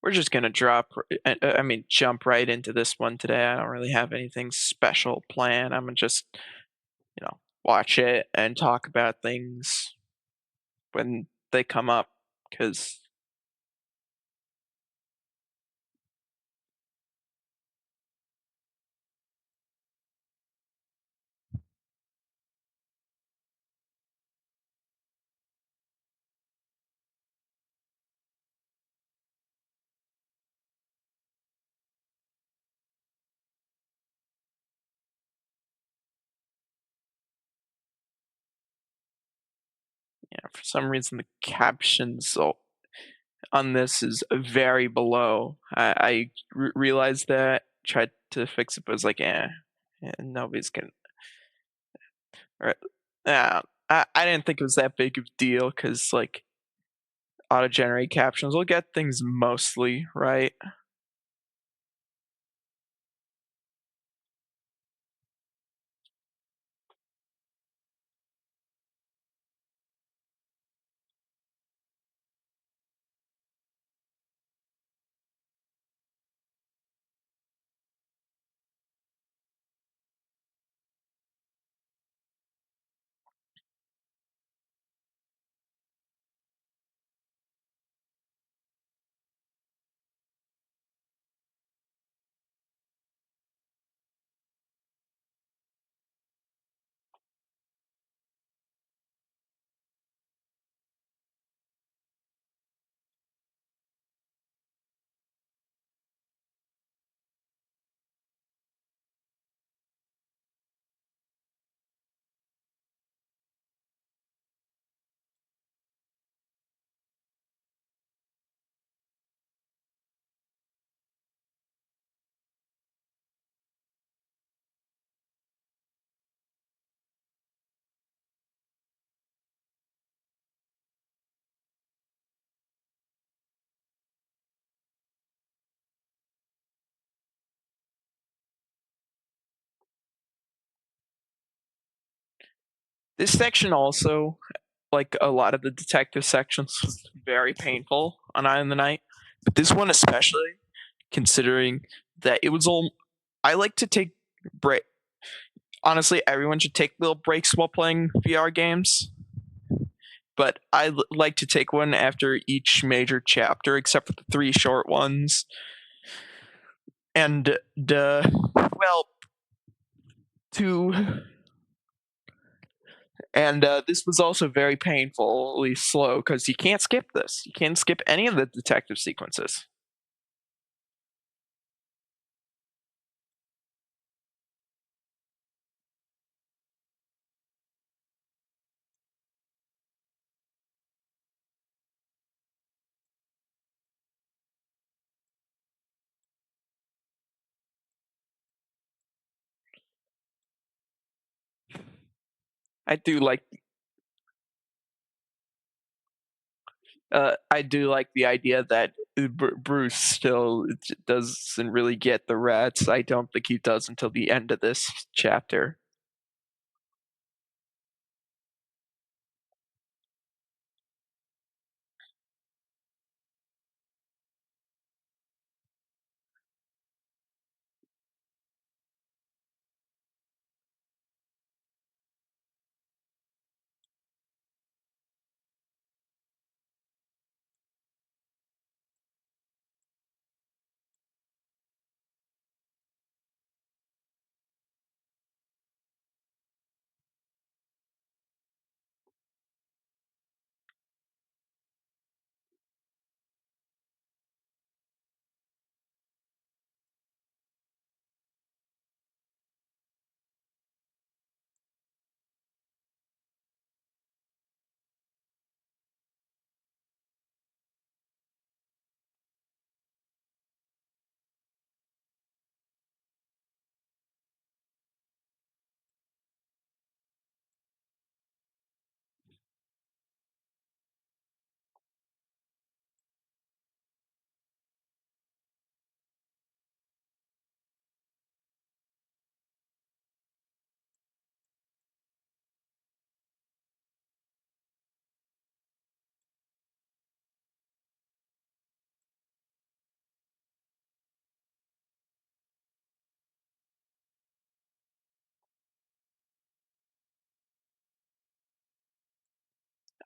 We're just gonna I mean, jump right into this one today. I don't really have anything special planned. I'm gonna just, watch it and talk about things when they come up. Because for some reason the on this is very below. I realized that, tried to fix it, but it's like, nobody's gonna. Or, yeah, I didn't think it was that big of a deal because like auto generate captions will get things mostly right. This section also, like a lot of the detective sections, was very painful on Eye of the Night, but this one especially, considering that it was all. I like to take break. Honestly, everyone should take little breaks while playing VR games, but like to take one after each major chapter, except for the three short ones. And well, to and this was also very painfully slow because you can't skip this. You can't skip any of the detective sequences. I do like I do like the idea that Bruce still doesn't really get the rats. I don't think he does until the end of this chapter.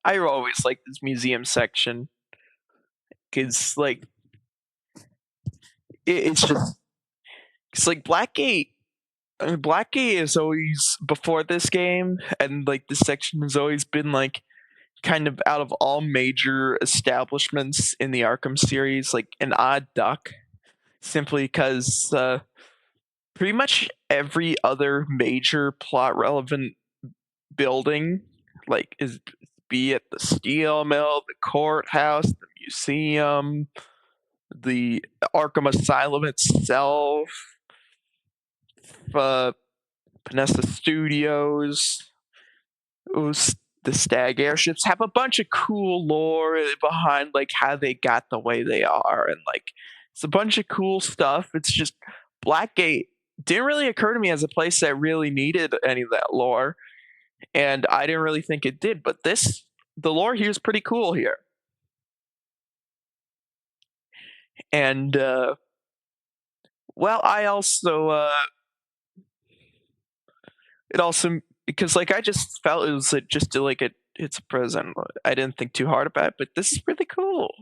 I always like this museum section because like it's just it's like Blackgate. Blackgate is always before this game, and like this section has always been like kind of out of all major establishments in the Arkham series, like an odd duck, simply because pretty much every other major plot relevant building, like is be it the steel mill, the courthouse, the museum, the Arkham Asylum itself, uh, Panessa Studios, the Stag airships have a bunch of cool lore behind like how they got the way they are, and like it's a bunch of cool stuff. It's just Blackgate didn't really occur to me as a place that really needed any of that lore, and I didn't really think it did. But the lore here is pretty cool here, and well, I also it also because like I just felt it was just like it's a prison. I didn't think too hard about it, but this is really cool.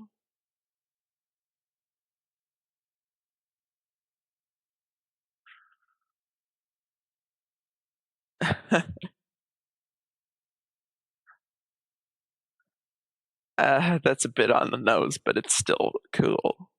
That's a bit on the nose, but it's still cool.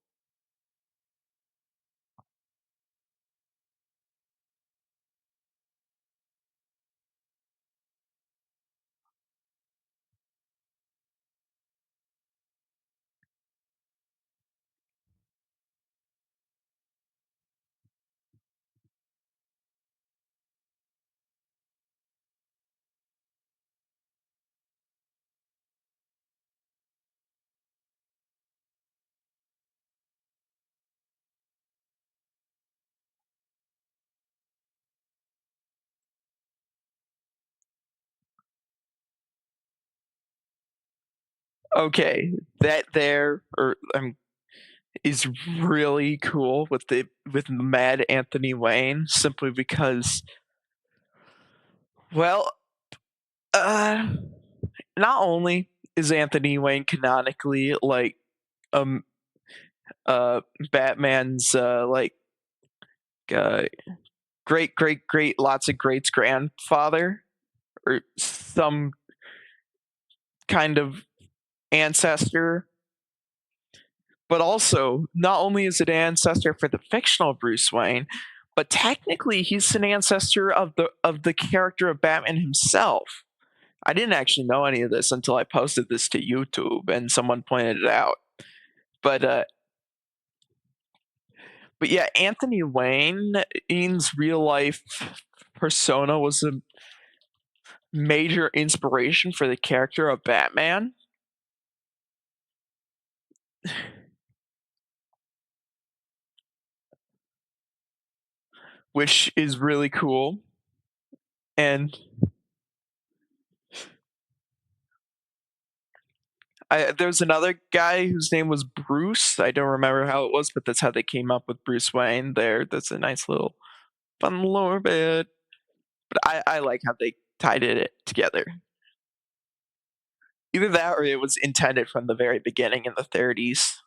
Okay, that there or is really cool with Mad Anthony Wayne, simply because, well, uh, not only is Anthony Wayne canonically like um uh Batman's uh great lots of greats grandfather or some kind of ancestor, but also not only is it an ancestor for the fictional Bruce Wayne, but technically he's an ancestor of the character of Batman himself. I didn't actually know any of this until I posted this to YouTube and someone pointed it out. But but yeah, Anthony Wayne's real life persona was a major inspiration for the character of Batman, which is really cool. And there's another guy whose name was Bruce. I don't remember how it was, but that's how they came up with Bruce Wayne. There, that's a nice little fun lore bit. But I like how they tied it together. Either that, or it was intended from the very beginning in the 30s.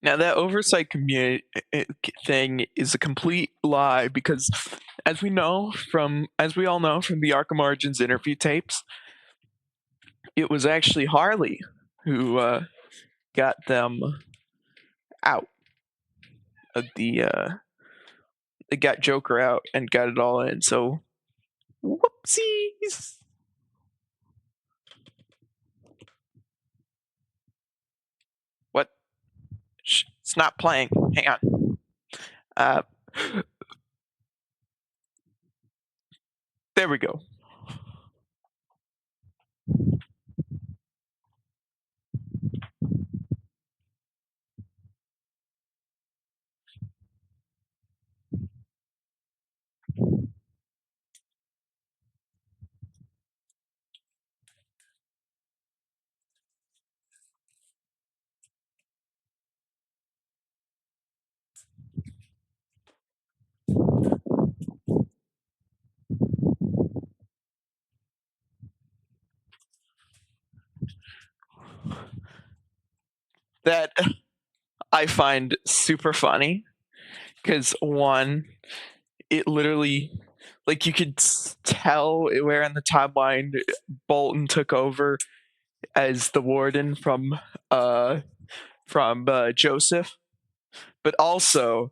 Now that oversight community thing is a complete lie because, as we all know from the Arkham Origins interview tapes, it was actually Harley who got them out of the. It got Joker out and got it all in. So whoopsies. What? It's not playing. Hang on. Uh, there we go. That I find super funny because one, it literally, like, you could tell where in the timeline Bolton took over as the warden uh Joseph, but also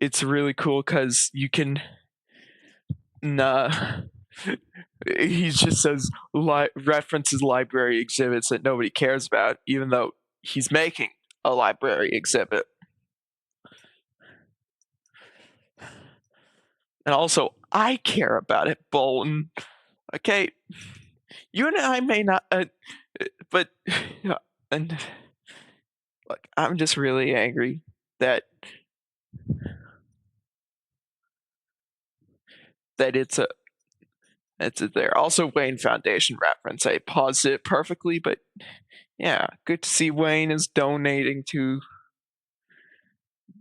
it's really cool because you can nah, he just says references library exhibits that nobody cares about, even though he's making a library exhibit. And also, I care about it, Bolton. Okay, you and I may not, but and look, I'm just really angry that that it's there. Also, Wayne Foundation reference. I paused it perfectly, but yeah, good to see Wayne is donating to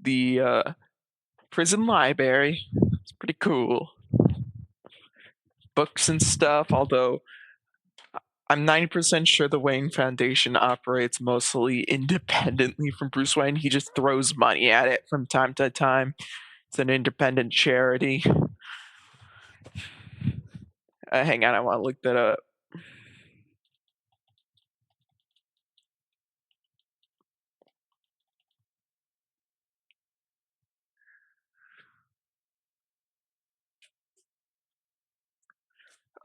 the prison library. It's pretty cool. Books and stuff. Although I'm 90% sure the Wayne Foundation operates mostly independently from Bruce Wayne. He just throws money at it from time to time. It's an independent charity. Hang on, I want to look that up.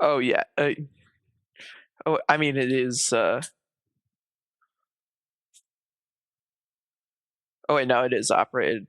Oh yeah. Oh, I mean it is. Oh wait, no, it is operated.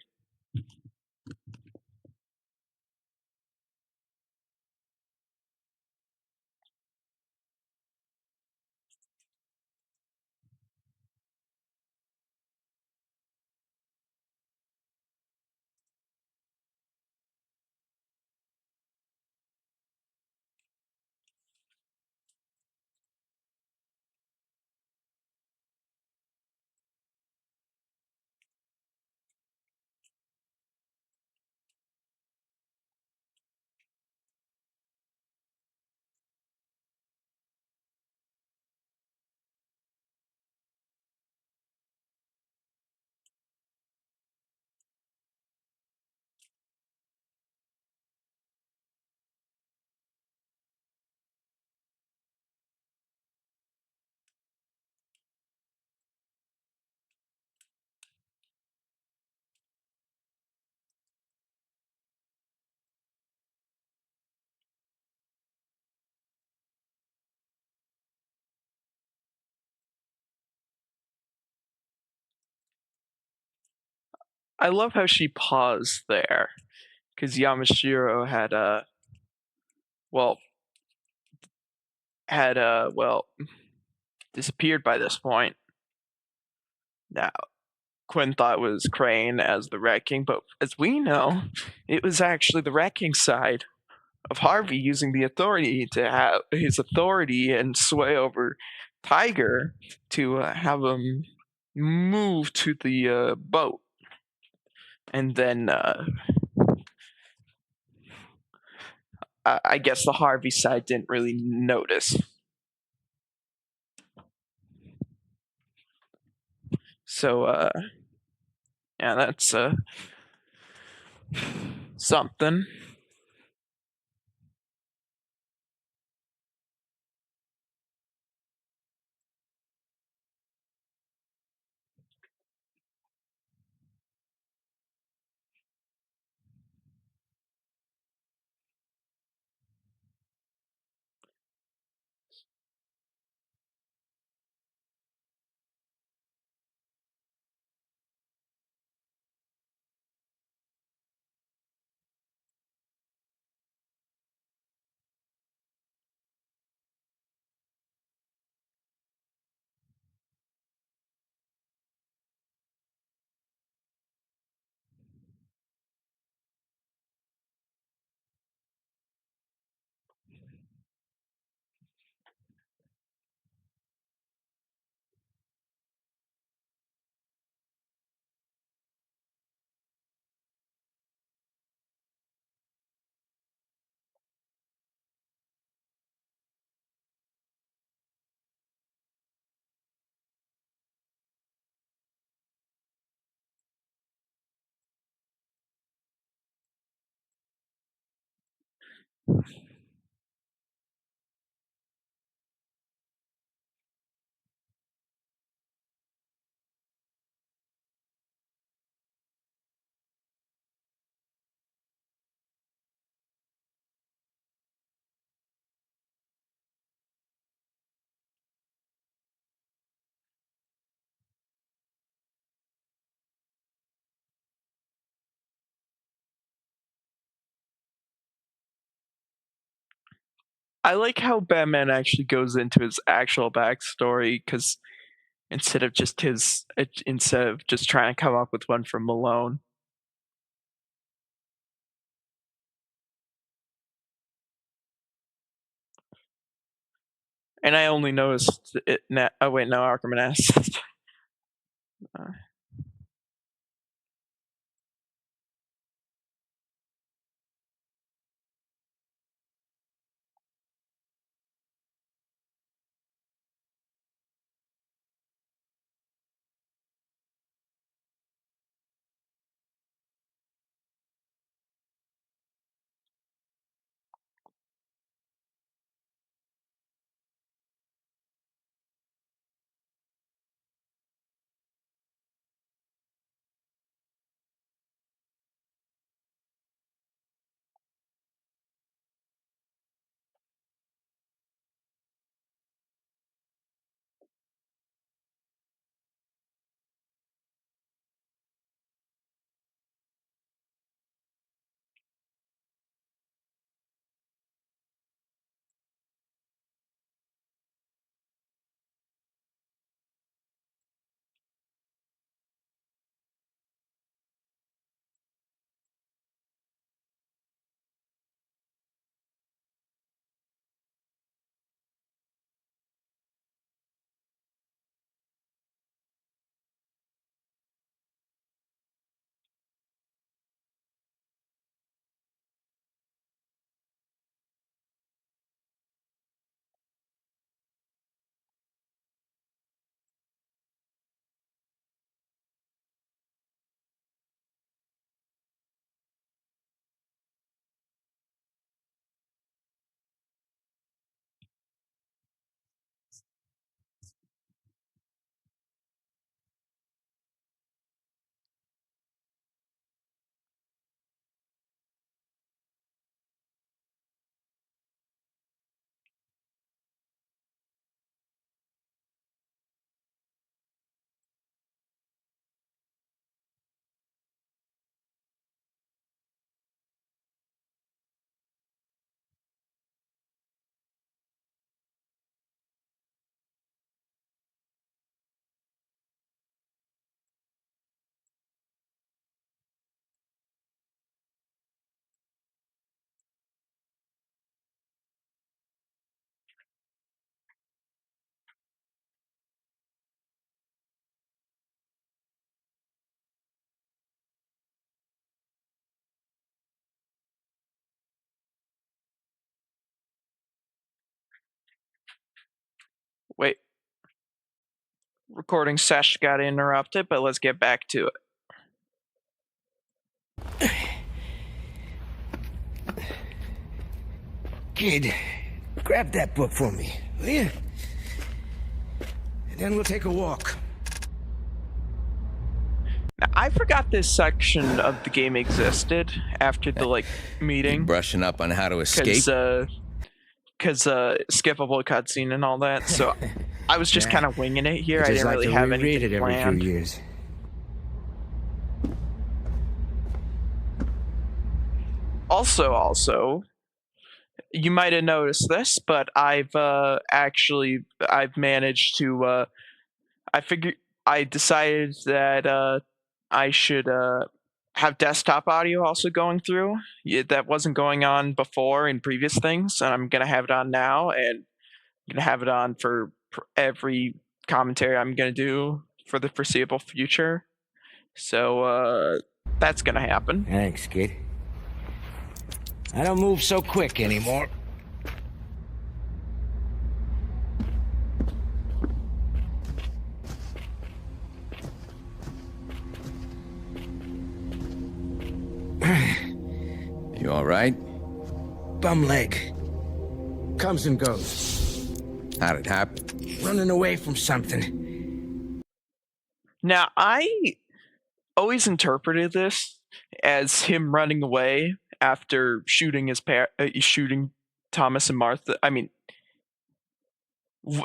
I love how she paused there because Yamashiro well had disappeared by this point. Now Quinn thought it was Crane as the Rat King, but as we know, it was actually the Rat King side of Harvey using the authority to have his authority and sway over Tiger to have him move to the boat. And then I guess the Harvey side didn't really notice. So Yeah, that's something. I like how Batman actually goes into his actual backstory because instead of just trying to come up with one from Malone. And I only noticed it now. Oh wait, no, Arkham asked. Uh, Wait, recording session got interrupted, but let's get back to it. Kid, grab that book for me, will you? And then we'll take a walk. Now, I forgot this section of the game existed after the You meeting, brushing up on how to escape? because skippable cutscene and all that. So I was just Nah, kind of winging it here. I I just didn't like really to have reread anything it every planned. few years. Also, you might have noticed this, but I've managed to I decided that I should have desktop audio also going through. That wasn't going on before in previous things, and I'm gonna have it on now, and I'm gonna have it on for every commentary I'm gonna do for the foreseeable future. So that's gonna happen. Thanks, kid. I don't move so quick anymore. You all right? Bum leg. Comes and goes. How'd it happen? Running away from something. Now I always interpreted this as him running away after shooting shooting Thomas and Martha. I mean,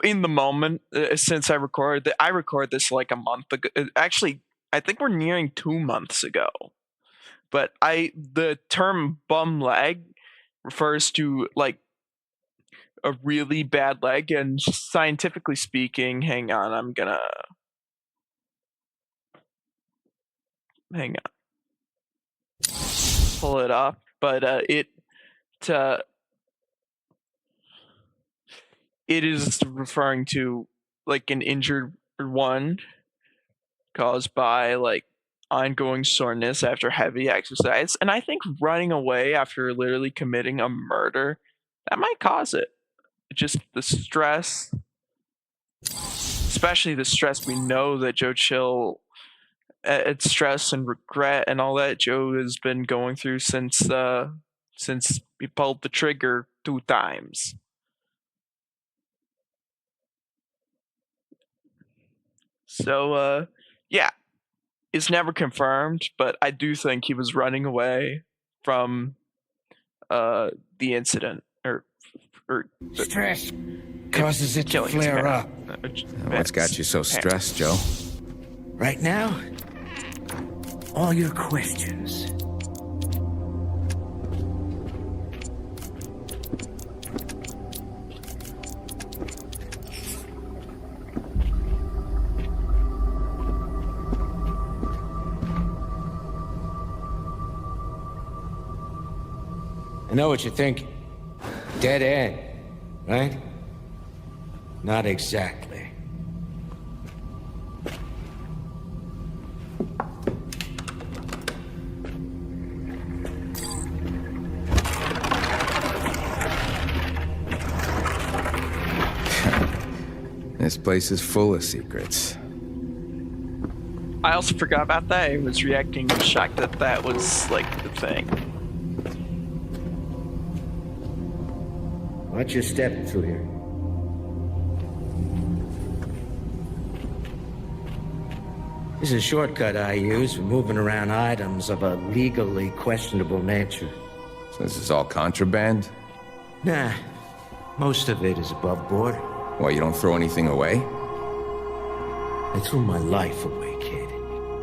in the moment, since I record this like a month ago. Actually, I think we're nearing 2 months ago. But the term bum leg refers to like a really bad leg, and scientifically speaking, hang on, hang on, pull it up. But uh, it is referring to like an injured one caused by like ongoing soreness after heavy exercise. And I think running away after literally committing a murder, that might cause it. Just the stress, especially the stress we know that Joe Chill, it's stress and regret and all that Joe has been going through since he pulled the trigger 2 times. So yeah, it's never confirmed, but I do think he was running away from the incident or Stress causes it to killing his flare up. What's got you so stressed, Joe? Right now, all your questions. I know what you're thinking. Dead end, right? Not exactly. This place is full of secrets. I also forgot about that. I was reacting in shock that was like the thing. Watch your step through here. This is a shortcut I use for moving around items of a legally questionable nature. So this is all contraband? Nah, most of it is above board. Why, you don't throw anything away? I threw my life away, kid.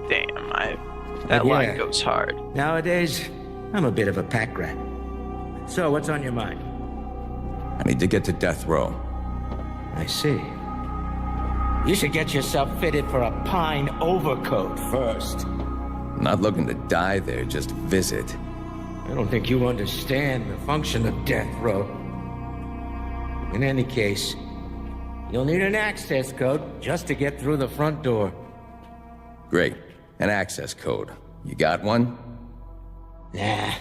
Damn, that line goes hard. Nowadays, I'm a bit of a pack rat. So, what's on your mind? I need to get to death row. I see. You should get yourself fitted for a pine overcoat first. I'm not looking to die there, just visit. I don't think you understand the function of death row. In any case, you'll need an access code just to get through the front door. Great. An access code. You got one? Nah.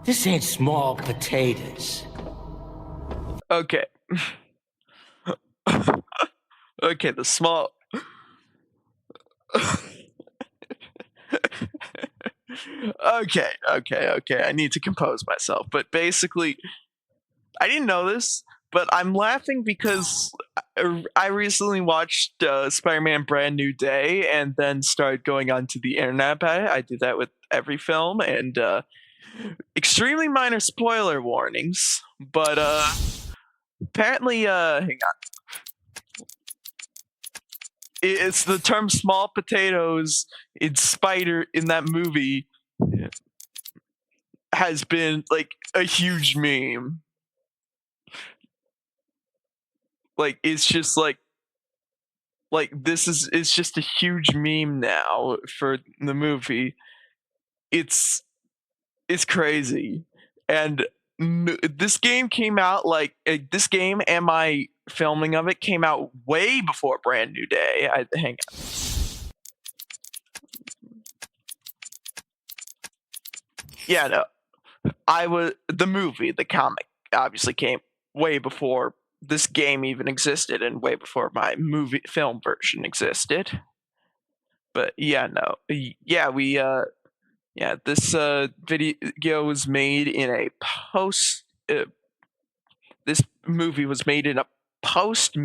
This ain't small potatoes. Okay. Okay, the small Okay. I need to compose myself. But basically, I didn't know this, but I'm laughing because I recently watched Spider-Man: Brand New Day, and then started going onto the internet about it. I do that with every film, and extremely minor spoiler warnings. But apparently, hang on, it's the term "small potatoes" in Spider in that movie has been like a huge meme. Like it's just like this is it's just a huge meme now for the movie. It's it's crazy, and this game came out like this game and my filming of it came out way before Brand New Day. I hang on. Yeah, no, I was the movie, the comic obviously came way before this game even existed, and way before my movie film version existed. But yeah, no, yeah, we yeah, this video was made in a post. This movie was made in a post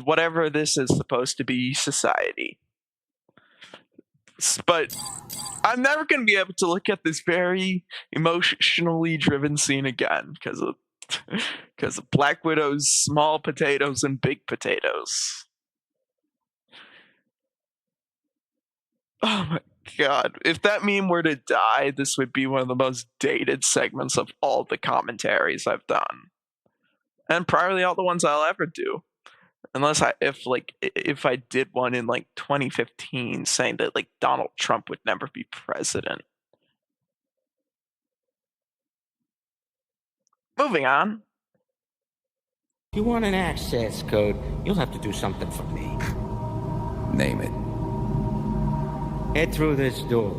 whatever this is supposed to be society. But I'm never going to be able to look at this very emotionally driven scene again because of Black Widow's small potatoes and big potatoes. Oh my god. If that meme were to die, this would be one of the most dated segments of all the commentaries I've done. And probably all the ones I'll ever do. Unless if I did one in like 2015 saying that like Donald Trump would never be president. Moving on. If you want an access code, you'll have to do something for me. Name it. Head through this door.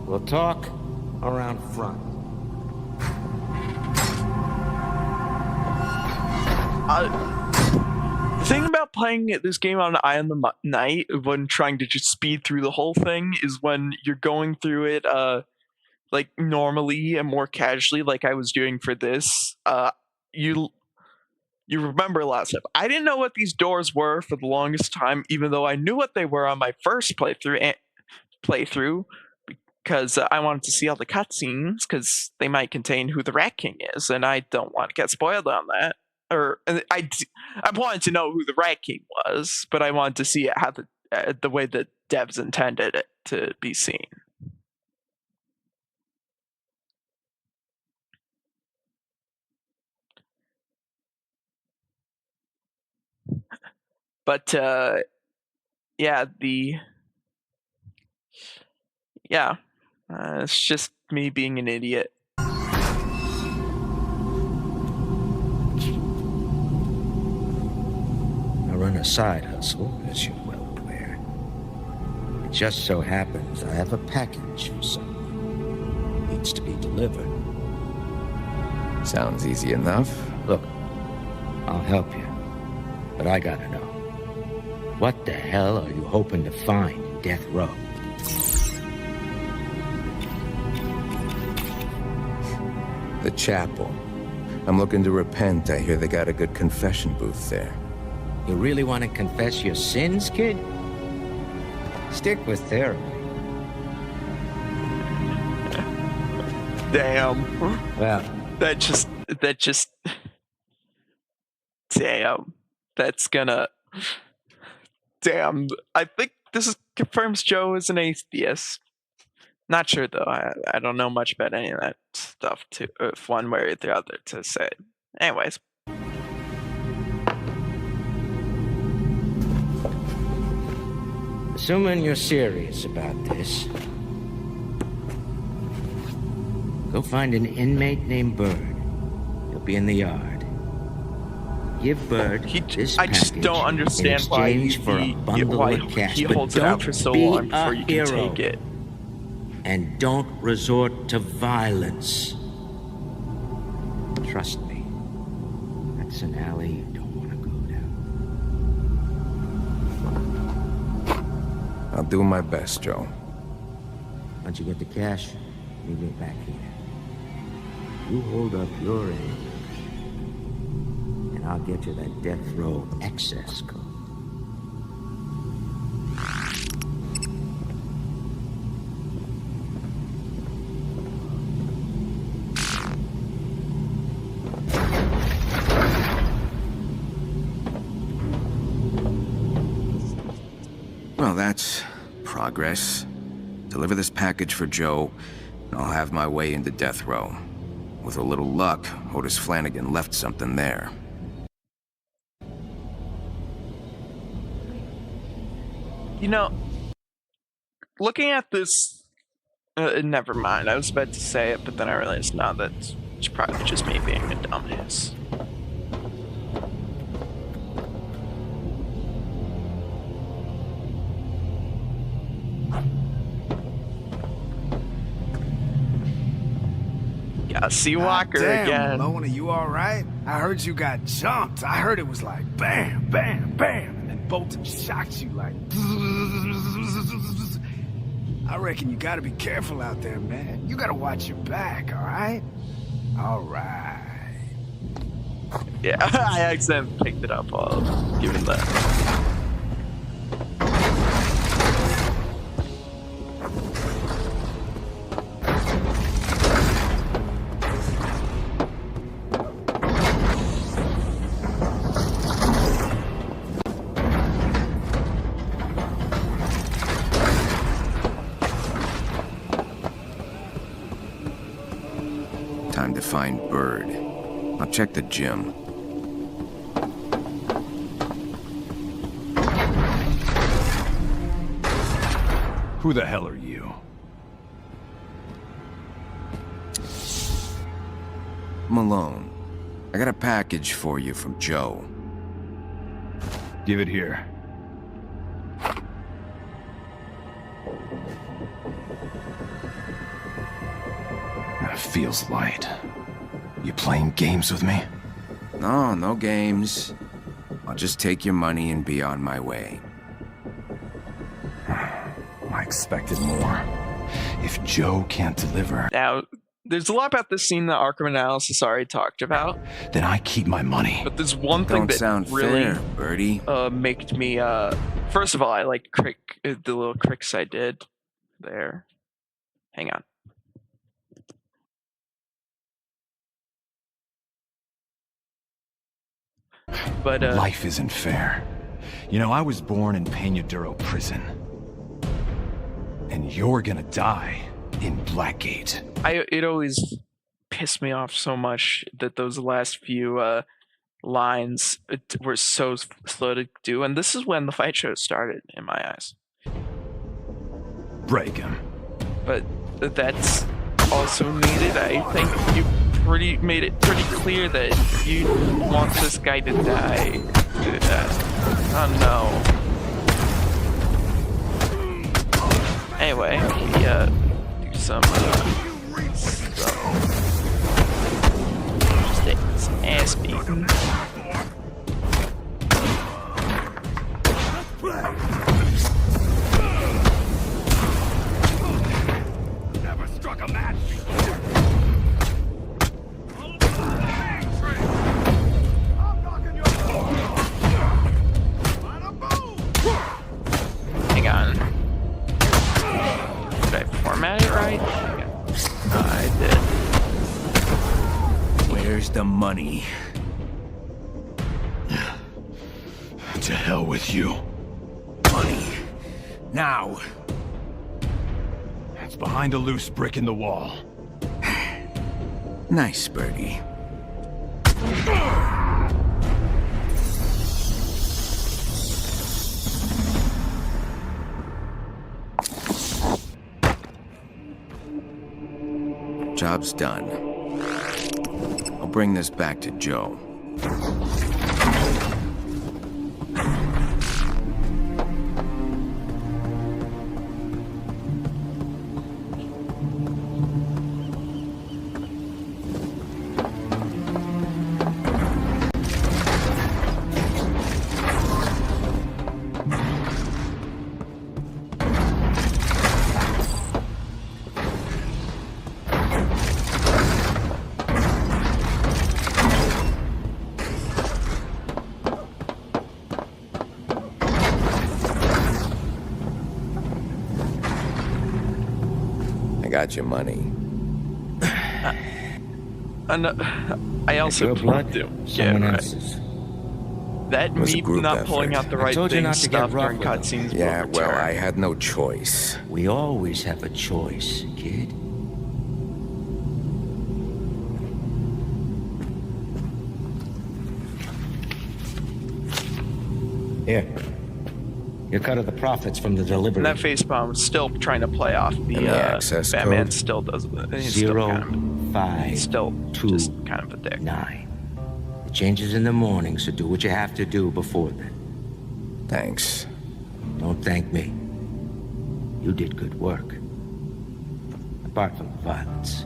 We'll talk around front. The thing about playing this game on Eye on the Night when trying to just speed through the whole thing is when you're going through it like normally and more casually like I was doing for this, you remember last time. I didn't know what these doors were for the longest time, even though I knew what they were on my first playthrough because I wanted to see all the cutscenes because they might contain who the Rat King is, and I don't want to get spoiled on that. Or I wanted to know who the Rat King was, but I wanted to see it how the way the devs intended it to be seen. But yeah, it's just me being an idiot. I run a side hustle, as you're well aware. It just so happens I have a package for someone. Needs to be delivered. Sounds easy enough. Look, I'll help you. But I gotta know. What the hell are you hoping to find in Death Row? The chapel. I'm looking to repent. I hear they got a good confession booth there. You really want to confess your sins, kid? Stick with therapy. Damn. Well, that just damn. That's gonna damn. I think confirms Joe is an atheist. Not sure though. I don't know much about any of that stuff to if one way or the other to say. Anyways. assuming you're serious about this, go find an inmate named Bird. He'll be in the yard. Give Bird this I just don't understand in why exchange for a bundle of cash. he But holds it out for so don't long be before a you can hero. take it. And don't resort to violence. Trust me, that's an alley you don't want to go down. I'll do my best, Joe. Once you get the cash, meet me back here. You hold up your end, and I'll get you that death row access code. Well, that's progress. Deliver this package for Joe, and I'll have my way into death row. With a little luck, Otis Flanagan left something there. You know, looking at this, never mind. I was about to say it, but then I realized, no, that's probably just me being a dumbass. Yeah, see Walker Damn, again. Malone, are you alright? I heard you got jumped. I heard it was like bam, bam, bam, and then Bolton shocked you like. I reckon you gotta be careful out there, man. You gotta watch your back, alright? Alright. Yeah, I accidentally picked it up while giving that. Time to find Bird. I'll check the gym. Who the hell are you? Malone, I got a package for you from Joe. Give it here. That feels light. You playing games with me? No, no games. I'll just take your money and be on my way. I expected more. If Joe can't deliver, Now, there's a lot about this scene that Arkham Analysis already talked about, then I keep my money. but there's one thing Don't that sound really fair, Birdie. made me first of all, I like the little tricks I did there. Hang on. But Life isn't fair. You know, I was born in Peñadero prison. And you're gonna die in Blackgate. it always pissed me off so much that those last few lines were so slow to do, and this is when the fight show started in my eyes. Break him. But that's also needed. I think you made it pretty clear that you want this guy to die. Oh no. Anyway, yeah, do some some ass beating. Never struck a match. Hang on. Did I format it right? I did. Where's the money? To hell with you. Money. Now. It's behind a loose brick in the wall. Nice, Birdie. Job's done. I'll bring this back to Joe. got your money. And I also Your blood, do. someone Yeah, right. else's. That It was a me group not effort. pulling out the I right told you thing not to get stuff rough during with them. cutscenes. Yeah, will well, return. I had no choice. We always have a choice, kid. Here. Your cut of the profits from the delivery. And that facepalm is still trying to play off the, And the access Batman code? still does it. He's still just kind of a dick. 9. It changes in the morning, so do what you have to do before then. Thanks. Don't thank me. You did good work. Apart from the violence.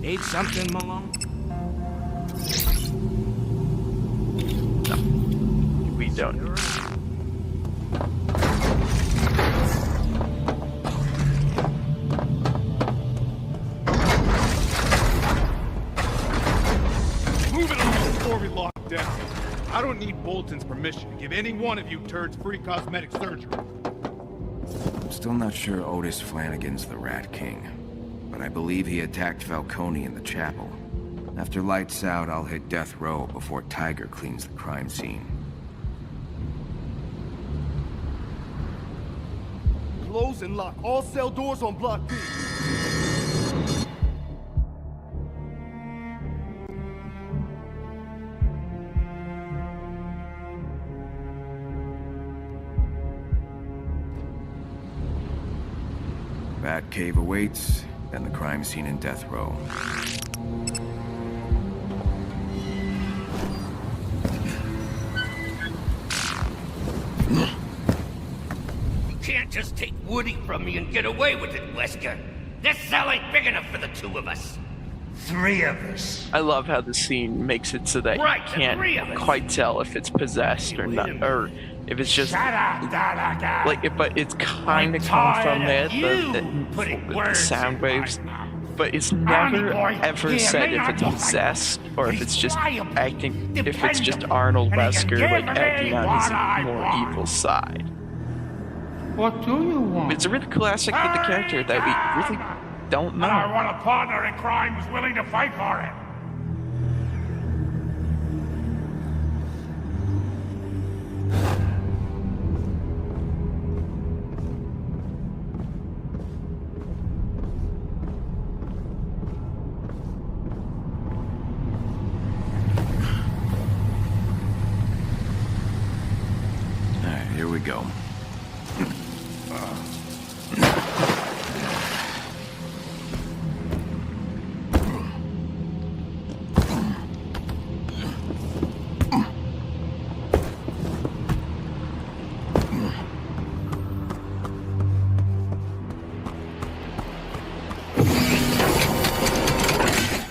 Need something, Malone? We don't. Move it along before we lock down. I don't need Bolton's permission to give any one of you turds free cosmetic surgery. I'm still not sure Otis Flanagan's the Rat King, but I believe he attacked Falcone in the chapel. After lights out, I'll hit death row before Tiger cleans the crime scene. Close and lock all cell doors on Block B. Batcave awaits, then the crime scene in death row. You can't just take Woody from me and get away with it, Wesker. This cell ain't big enough for the 2 of us. 3 of us. I love how the scene makes it so that Right, you the can't 3 of us. quite tell if it's possessed or not, or if it's just Shut up, Dalaga. like. But it's kind of coming from it, the sound waves. But it's never ever said if it's possessed or if it's just acting, if it's just Arnold Wesker like acting on his more evil side. What do you want? It's a really cool aspect of the character that we really don't know. I want a partner in crime who's willing to fight for it. Alright, here we go.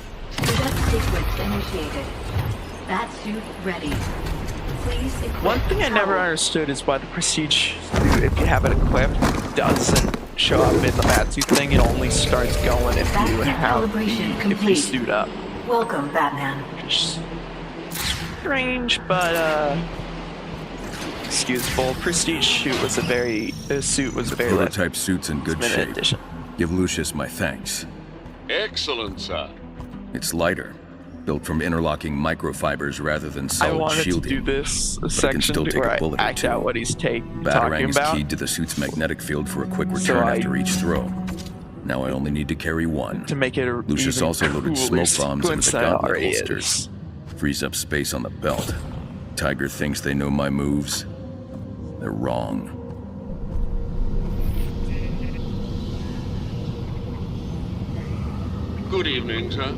Sequence initiated. Bat suit ready. Please equip One thing I never power. understood is why the Prestige suit, if you have it equipped, doesn't show up in the Batsuit thing. It only starts going if you Batsuit have calibration if you complete. suit up. Welcome, Batman. Just strange, but excusable. Prestige suit was a very Prototype suit's in good limited shape. edition. Give Lucius my thanks. Excellent, sir. It's lighter, built from interlocking microfibers rather than I solid wanted shielding. to do this can section still take where a I bullet or act two. out what he's talking Batarang is about. keyed to the suit's magnetic field for a quick So return I- after each throw. Now I only need to carry one. To make it a Lucius even also loaded cooler smoke bombs into sequence the than it gauntlet already holsters. is. Frees up space on the belt. Tiger thinks they know my moves. They're wrong. Good evening, sir.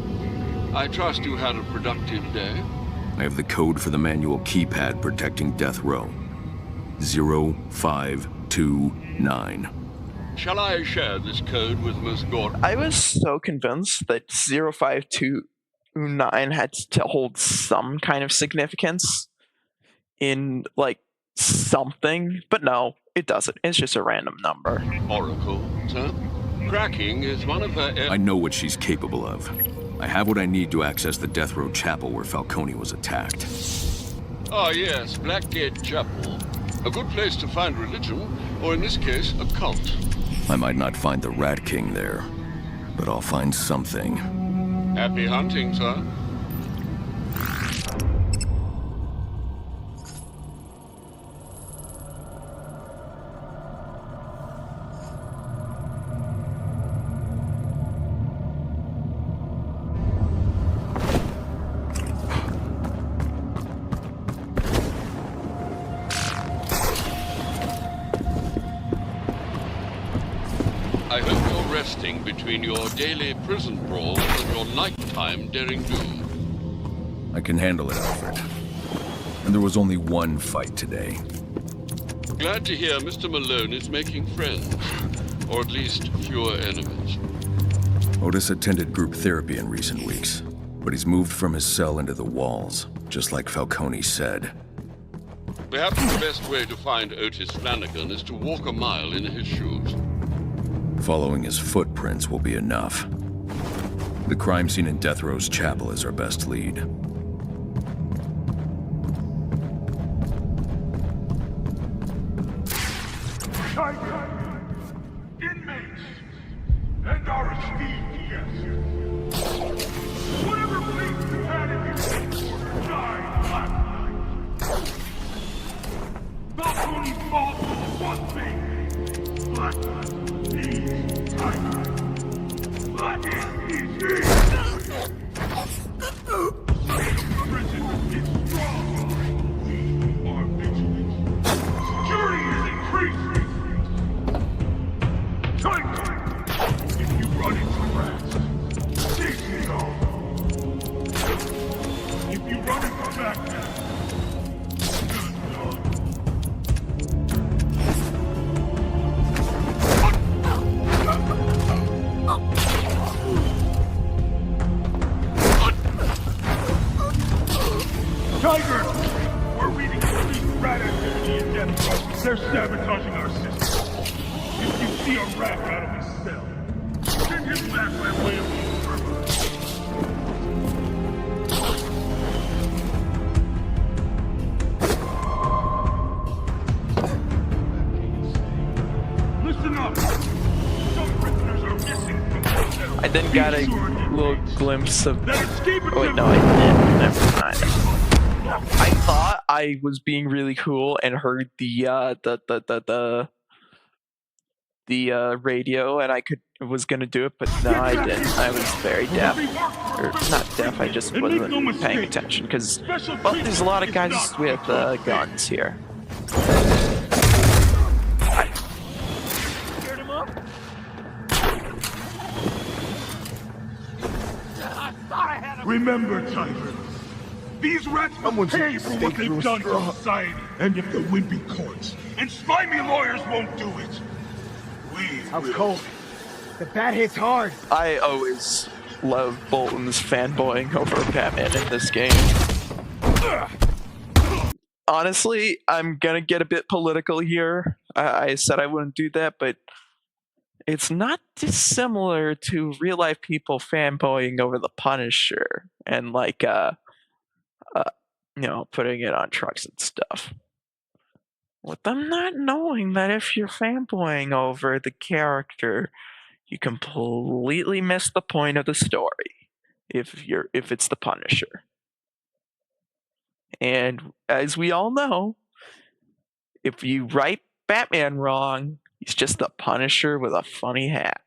I trust you had a productive day. I have the code for the manual keypad protecting Death Row. 0529. Shall I share this code with Miss Gordon? I was so convinced that 0529 had to hold some kind of significance in, like, something, but no, it doesn't. It's just a random number. Oracle, sir. Cracking is one of her... I know what she's capable of. I have what I need to access the Death Row Chapel where Falcone was attacked. Ah, yes, Blackgate Chapel. A good place to find religion, or in this case, a cult. I might not find the Rat King there, but I'll find something. Happy hunting, sir. I hope you're resting between your daily prison brawls and your nighttime daring do. I can handle it, Alfred. And there was only one fight today. Glad to hear Mr. Malone is making friends. Or at least fewer enemies. Otis attended group therapy in recent weeks, but he's moved from his cell into the walls, just like Falcone said. Perhaps the best way to find Otis Flanagan is to walk a mile in his shoes. Following his footprints will be enough. The crime scene in Death Row's Chapel is our best lead. Inmates and our esteemed guests. Whatever belief you had in your order died last night. Falcone fought for one thing. Black is tiger. Black is prison is strong. We are vigilant. Security is increasing. Tiger! If you run into rats, chase me home. If you run into Batman, good dog. Tiger! We're reading complete rat activity in Death Row. They're sabotaging our system. If you see a rat out of his cell, send him back by way of the infirmary. Listen up! Some prisoners are missing from the cell. I then got a little glimpse of. That escape Oh, wait, no, I didn't. Never mind. I thought I was being really cool and heard the radio, and I was gonna do it, but no, I didn't. I was very deaf, or not deaf. I just wasn't paying attention because, well, there's a lot of guys with guns here. I scared him up. Remember, Tiger, these rats must pay for what they've done to society. And if the wimpy courts and slimy lawyers won't do it, we I was cold. The bat hits hard. I always love Bolton's fanboying over Batman in this game. Honestly, I'm gonna get a bit political here. I said I wouldn't do that, but it's not dissimilar to real life people fanboying over the Punisher and like putting it on trucks and stuff. With them not knowing that if you're fanboying over the character, you completely miss the point of the story. If it's the Punisher. And as we all know, if you write Batman wrong, he's just the Punisher with a funny hat.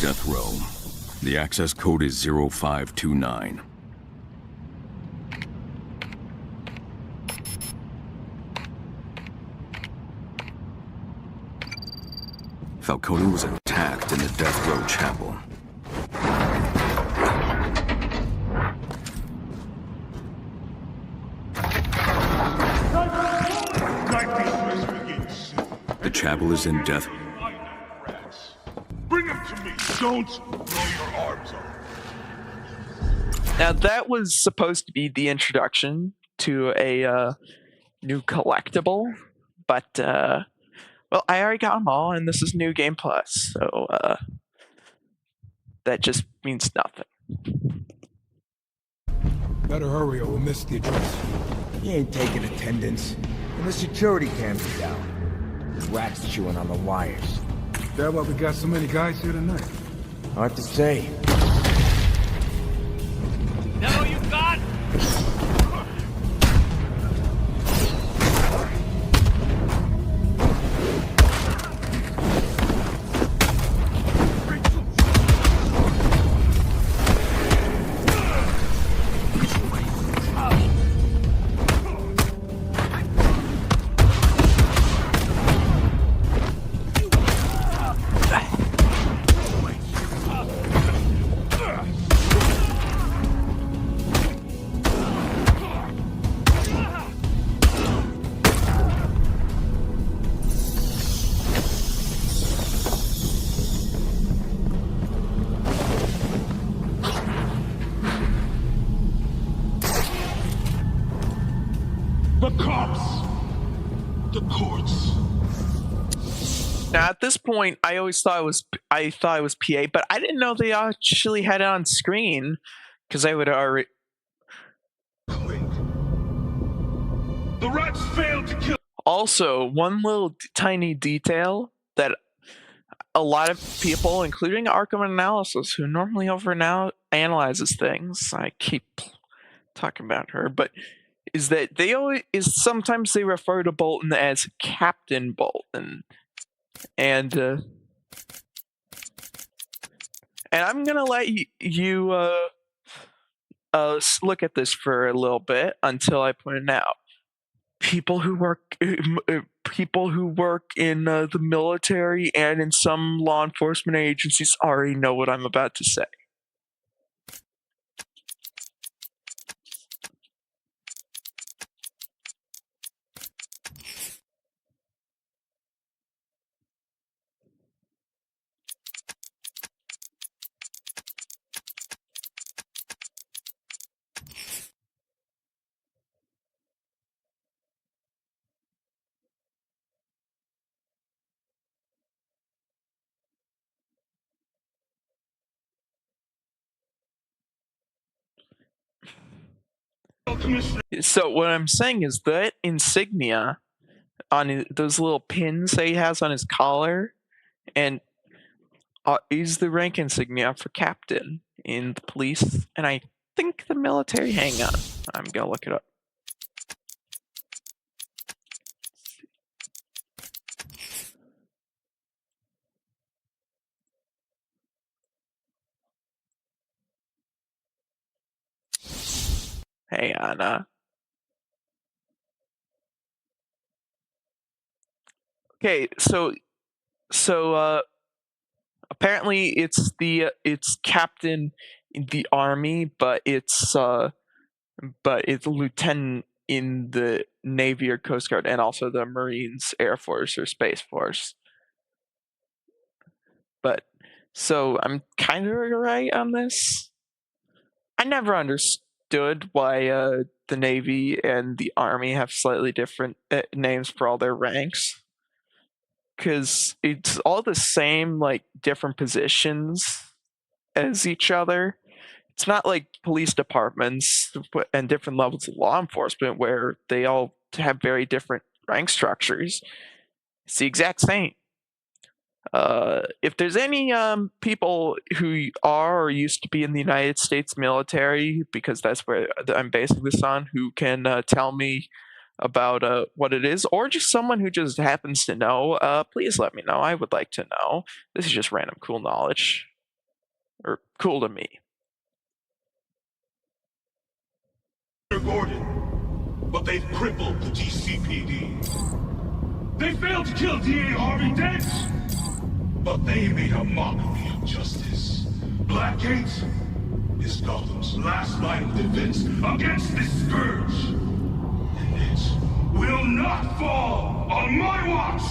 Death Row. The access code is 0529. Falcone was attacked in the Death Row Chapel. The chapel is in Death. Bring him to me. Don't blow your arms off. Now that was supposed to be the introduction to a new collectible, but well, I already got them all, and this is New Game Plus, so that just means nothing. Better hurry or we'll miss the address. He ain't taking attendance. And the security cam's down. The rats chewing on the wires. That why we got so many guys here tonight? Hard to say. No, you got. The cops! The courts! Now at this point, I thought it was PA, but I didn't know they actually had it on screen because I would already. The rats failed to kill. Also, one little tiny detail that a lot of people, including Arkham Analysis, who normally analyzes things, I keep talking about her, but is that sometimes they refer to Bolton as Captain Bolton, and I'm gonna let you look at this for a little bit until I point it out. People who work in the military and in some law enforcement agencies already know what I'm about to say. So what I'm saying is that insignia on those little pins that he has on his collar, and is the rank insignia for captain in the police, and I think the military. Hang on, I'm gonna look it up. Hang on. Okay, so apparently it's captain in the army, but it's lieutenant in the Navy or Coast Guard, and also the Marines, Air Force, or Space Force. But so I'm kind of right on this. I never understood why the Navy and the Army have slightly different names for all their ranks, because it's all the same, like different positions as each other. It's not like police departments and different levels of law enforcement where they all have very different rank structures. It's the exact same. If there's any people who are or used to be in the United States military, because that's where I'm basing this on, who can tell me about what it is, or just someone who just happens to know, please let me know. I would like to know. This is just random cool knowledge. Or cool to me. Gordon, but they've crippled the GCPD. They failed to kill DA Harvey Dent, but they made a mockery of justice. Blackgate is Gotham's last line of defense against this scourge. And it will not fall on my watch!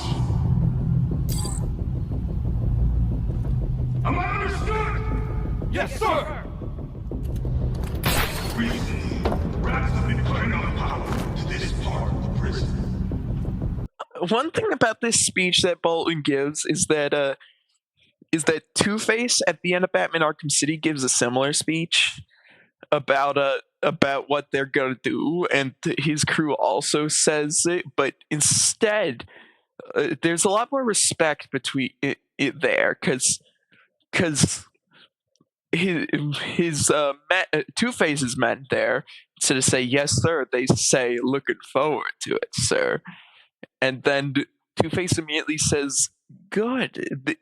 Am I understood? Yes, sir! one thing about this speech that Bolton gives is that Two-Face at the end of Batman Arkham City gives a similar speech about what they're gonna do, and his crew also says it, but instead, there's a lot more respect between it there, because Two-Face's men there, instead of say yes sir, they say looking forward to it, sir, and then Two-Face immediately says good.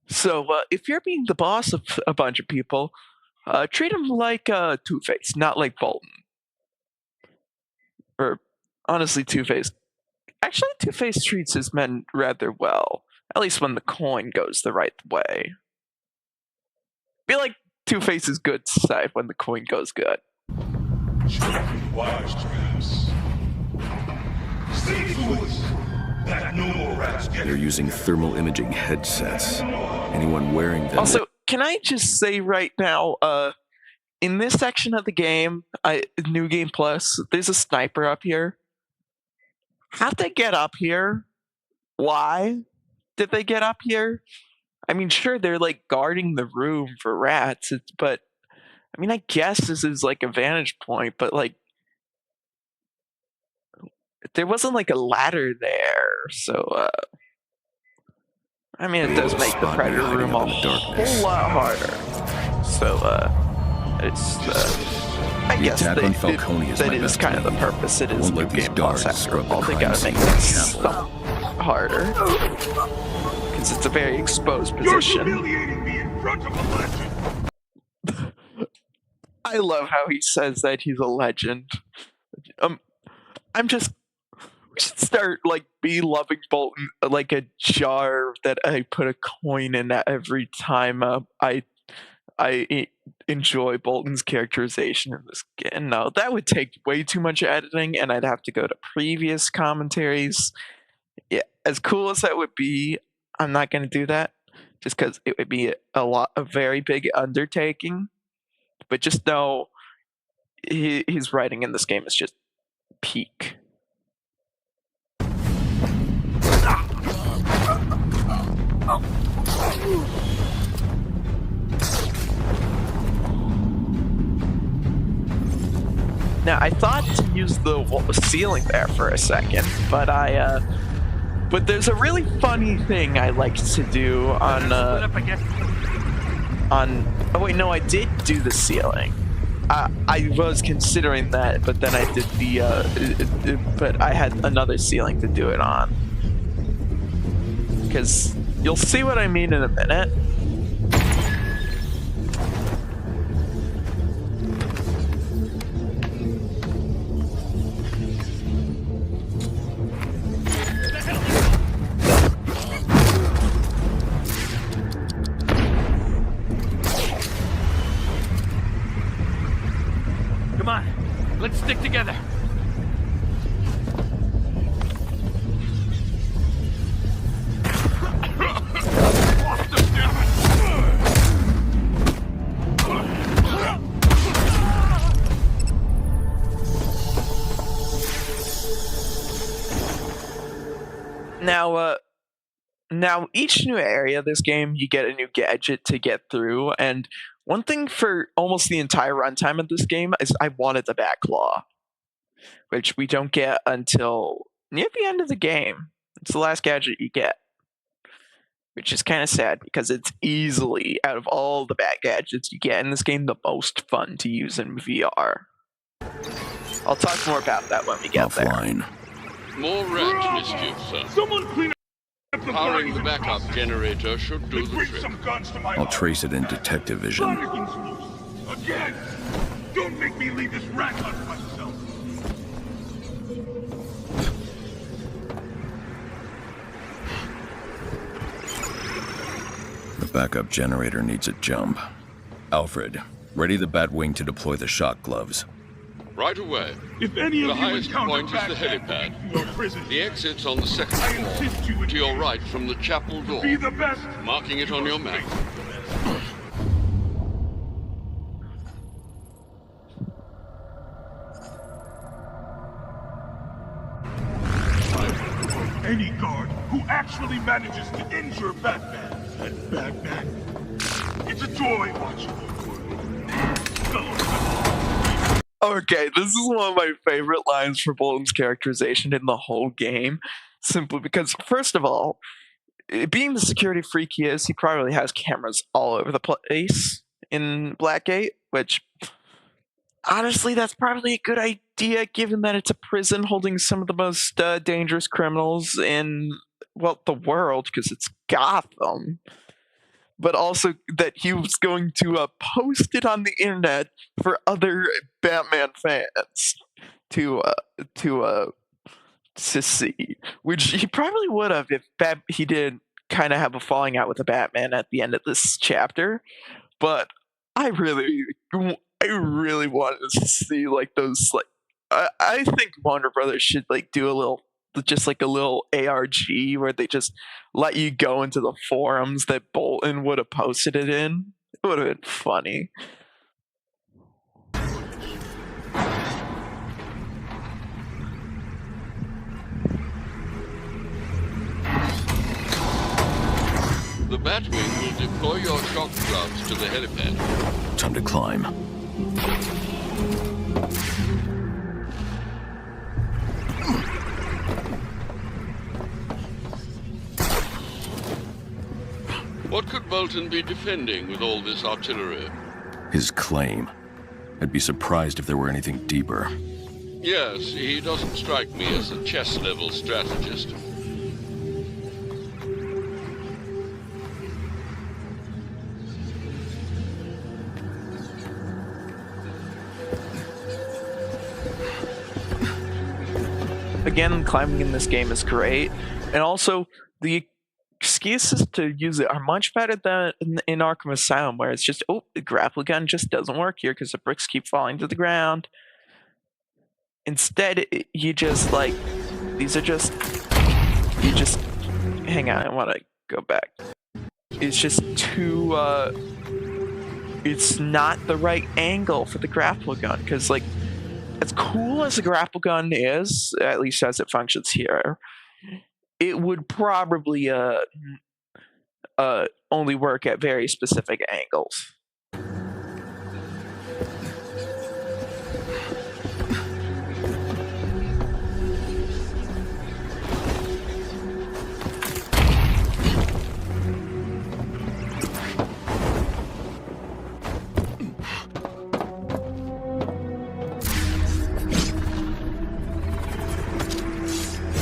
So if you're being the boss of a bunch of people, treat him like Two-Face, not like Bolton. Or honestly, Two-Face. Actually, Two-Face treats his men rather well, at least when the coin goes the right way. Feel like Two-Face's good side when the coin goes good. Wise traps. Stay foolish. That no more rats get. They're using thermal imaging headsets. Anyone wearing them... Also, can I just say right now, in this section of the game, New Game Plus, there's a sniper up here. How'd they get up here? Why did they get up here? I mean, sure, they're like guarding the room for rats, but I mean, I guess this is like a vantage point, but like, there wasn't like a ladder there, so I mean, it does make the Predator room a whole lot harder. So it's I guess that is kind of the purpose. It is New Game Plus after all. They gotta make this harder because it's a very exposed position. You're humiliating me in front of a legend. I love how he says that he's a legend. We should start like loving Bolton like a jar that I put a coin in every time I enjoy Bolton's characterization in this game. No, that would take way too much editing, and I'd have to go to previous commentaries. Yeah, as cool as that would be, I'm not going to do that just because it would be a very big undertaking. But just know his writing in this game is just peak. Now, I thought to use the ceiling there for a second, but but there's a really funny thing I like to do on oh wait, no, I did do the ceiling. I was considering that, but then I did but I had another ceiling to do it on. Because you'll see what I mean in a minute. Come on, let's stick together. Now each new area of this game, you get a new gadget to get through, and one thing for almost the entire runtime of this game is I wanted the Bat Claw, which we don't get until near the end of the game. It's the last gadget you get, which is kind of sad because it's easily, out of all the Bat gadgets you get in this game, the most fun to use in VR. I'll talk more about that when we get there. More rat mischief, sir. Someone clean up the Powering the backup generator should do the bring trick. some guns to my I'll trace it in detective vision. Flanagan's loose. Again! Don't make me leave this rat hunt myself. The backup generator needs a jump. Alfred, ready the Batwing to deploy the shock gloves. Right away. If any The of you highest encounter point is the Batman helipad. in your prison, The exit's on the second I insist floor, you to your right from the chapel door. be the best. Marking it on your map. any guard who actually manages to injure Batman. And Batman, it's a joy watching you work. Fellow Okay, this is one of my favorite lines for Bolton's characterization in the whole game. Simply because, first of all, being the security freak he is, he probably has cameras all over the place in Blackgate, which honestly, that's probably a good idea given that it's a prison holding some of the most dangerous criminals in, well, the world, because it's Gotham. But also that he was going to post it on the internet for other Batman fans to see, which he probably would have if he did kind of have a falling out with the Batman at the end of this chapter. But I really wanted to see like those like I think Warner Brothers should like do a little ARG where they just let you go into the forums that Bolton would have posted it in. It would have been funny. The Batwing will deploy your shock gloves to the helipad. Time to climb. What could Bolton be defending with all this artillery? His claim. I'd be surprised if there were anything deeper. Yes, he doesn't strike me as a chess-level strategist. Again, climbing in this game is great, and also the excuses to use it are much better than in Arkham Asylum, where it's just, oh, the grapple gun just doesn't work here because the bricks keep falling to the ground. Instead, you just like, these are just, you just, hang on, I want to go back. It's just too, it's not the right angle for the grapple gun, because like, as cool as the grapple gun is, at least as it functions here, it would probably only work at very specific angles.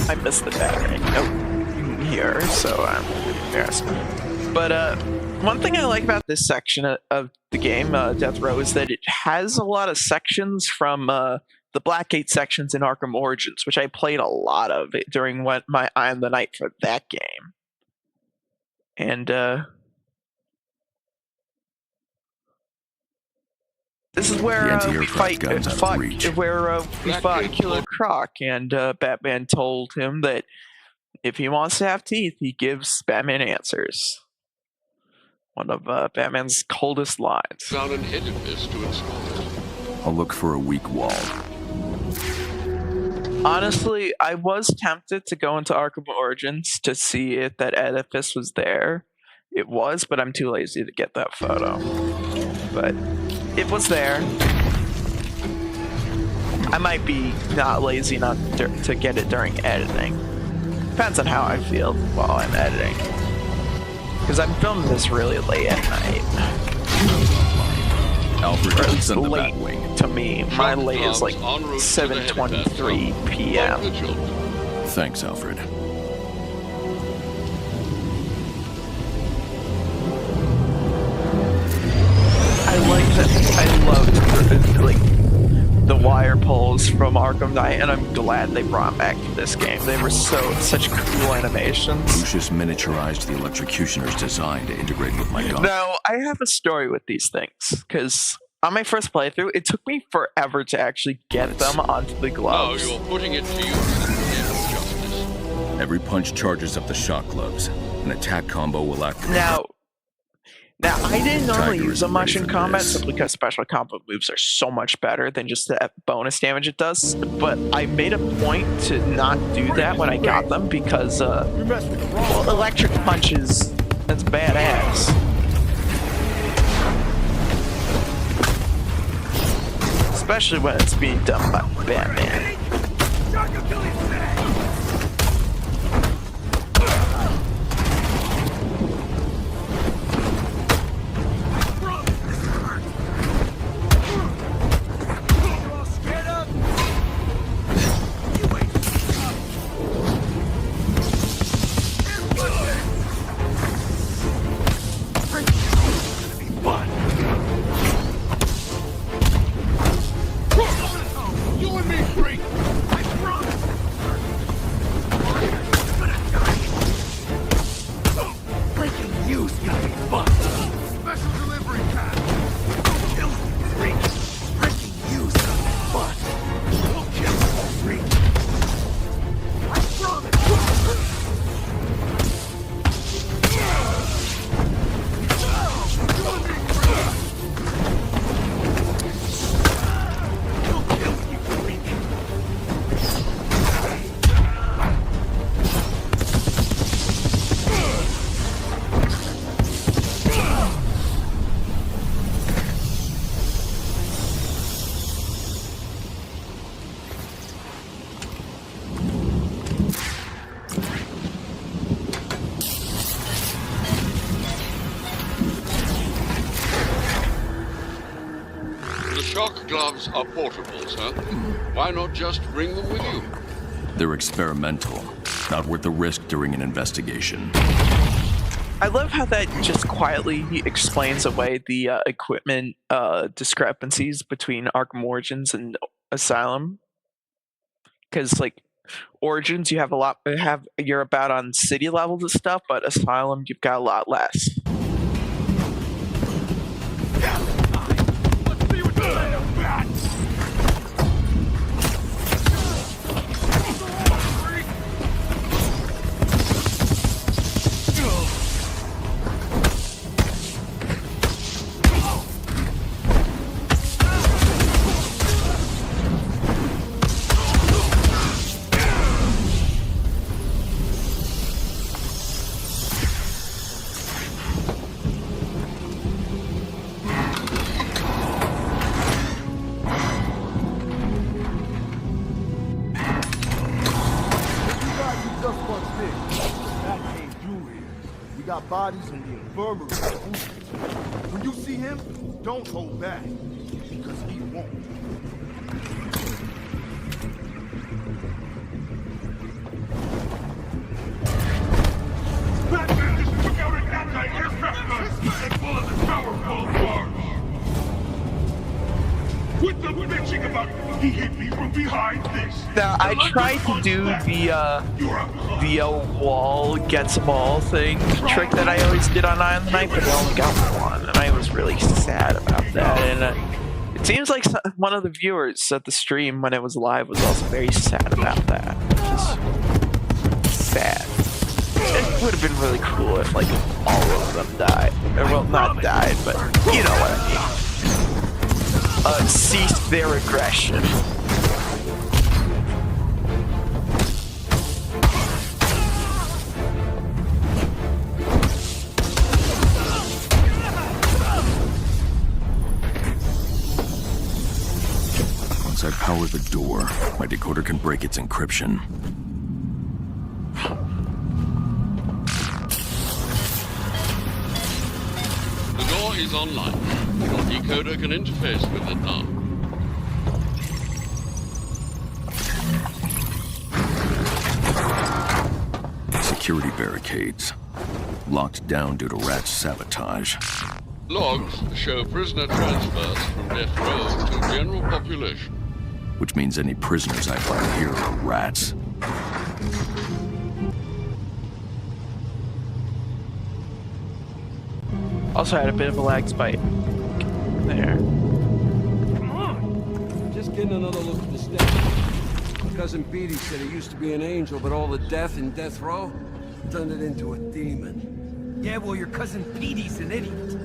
I missed the battery. Nope. Here, so I'm embarrassed. But one thing I like about this section of the game, Death Row, is that it has a lot of sections from the Blackgate sections in Arkham Origins, which I played a lot of it during my I Am the Night for that game. And this is where we fought Killer Croc, and Batman told him that if he wants to have teeth, he gives Batman answers. One of Batman's coldest lines. Found an edifice to install it. I'll look for a weak wall. Honestly, I was tempted to go into Arkham Origins to see if that edifice was there. It was, but I'm too lazy to get that photo. But it was there. I might be not lazy enough to get it during editing. Depends on how I feel while I'm editing. Because I'm filming this really late at night. Alfred, or at least send the late Batwing. to me. My late is like 7:23 p.m. Thanks, Alfred. I loved like the wire pulls from Arkham Knight, and I'm glad they brought back to this game. They were such cool animations. Lucius miniaturized the electrocutioner's design to integrate with my gun. Now, I have a story with these things, because on my first playthrough, it took me forever to actually get them onto the gloves. Now you're putting it to use in the name of justice. Every punch charges up the shock gloves. An attack combo will activate. Now, I didn't normally Tiger use them isn't much ready in for combat this. simply because special combo moves are so much better than just the bonus damage it does. But I made a point to not do that when I got them because, well, electric punches, that's badass. Especially when it's being done by Batman. You and me, Freak! I promise! Breaking you's gonna be fun. Special delivery pack! Kill you, Freak. Breaking you's gonna be fun. We'll kill you, Freak. I promise. The shock gloves are portables, huh? Why not just bring them with you? They're experimental, not worth the risk during an investigation. I love how that just quietly explains away the equipment discrepancies between Arkham Origins and Asylum. Because like Origins, you have you're about on city levels of stuff, but Asylum, you've got a lot less. Let's see what you're made of, Bat! Got bodies in the infirmary. When you see him, don't hold back, because he won't. Batman just took out an anti-aircraft gun and full of the tower full of bars. Quit the bitching about he hit me from behind this. Now I tried to do the wall gets them all thing trick that I always did on Eye of the Night, but I only got one, and I was really sad about that. And it seems like one of the viewers at the stream when it was live was also very sad about that, which is sad. It would have been really cool if like all of them died, or well, not died, but you know what I mean. Ceased their aggression. Once I power the door, my decoder can break its encryption. The door is online. Your decoder can interface with it now. Security barricades. Locked down due to Rat's sabotage. Logs show prisoner transfers from death row to general population. Which means any prisoners I find here are Rats. Also had a bit of a lag spike there. Come on! Just getting another look at the stage. Cousin Beatty said he used to be an angel, but all the death in death row turned it into a demon. Yeah, well, your cousin Petey's an idiot.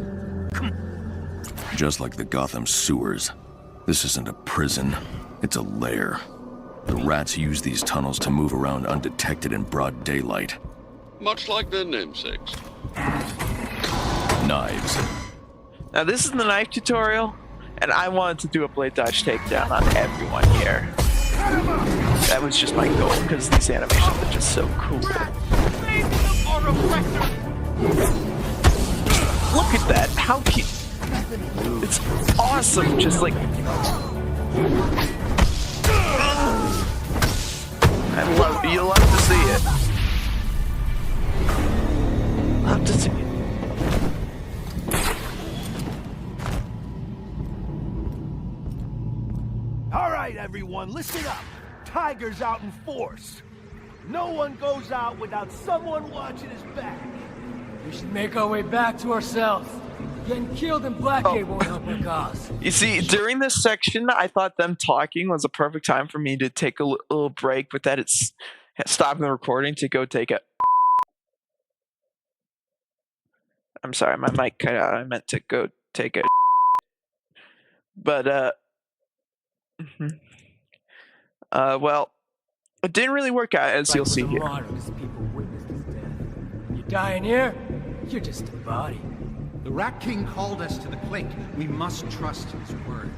Just like the Gotham sewers. This isn't a prison, it's a lair. The rats use these tunnels to move around undetected in broad daylight. Much like their namesakes. Knives. Now this is the knife tutorial, and I wanted to do a blade dodge takedown on everyone here. That was just my goal, because these animations are just so cool. Look at that, how cute. It's awesome, just like... you love to see it. Love to see it. All right, everyone, listen up. Tiger's out in force. No one goes out without someone watching his back. We should make our way back to ourselves. Getting killed in Blackgate won't help our cause. You see, during this section, I thought them talking was a perfect time for me to take a little break, but that it's stopping the recording to go take a... I'm sorry, my mic cut out. I meant to go take a... But, well, it didn't really work out, as you'll see here. You die in here, you're just a body. The Rat King called us to the clink. We must trust his word.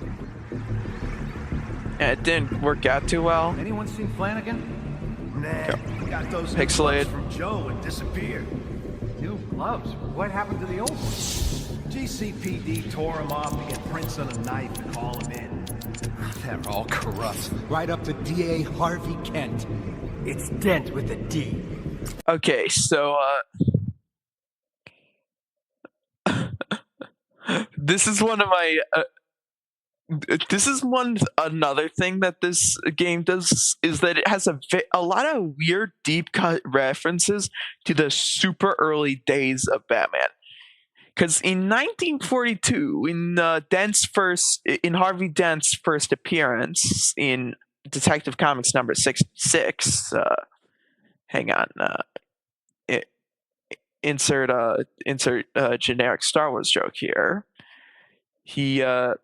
Yeah, it didn't work out too well. Anyone seen Flanagan? Nah, he got those Pixelated. from Joe and disappeared. New gloves? What happened to the old ones? GCPD tore him off to get prints on a knife and haul him in. They're all corrupt. Right up to DA Harvey Kent. It's Dent with a D. Okay, so, this is one of my, another thing that this game does, is that it has a lot of weird deep cut references to the super early days of Batman. Because in 1942, in Harvey Dent's first appearance in Detective Comics number 66, hang on, insert generic Star Wars joke here. He they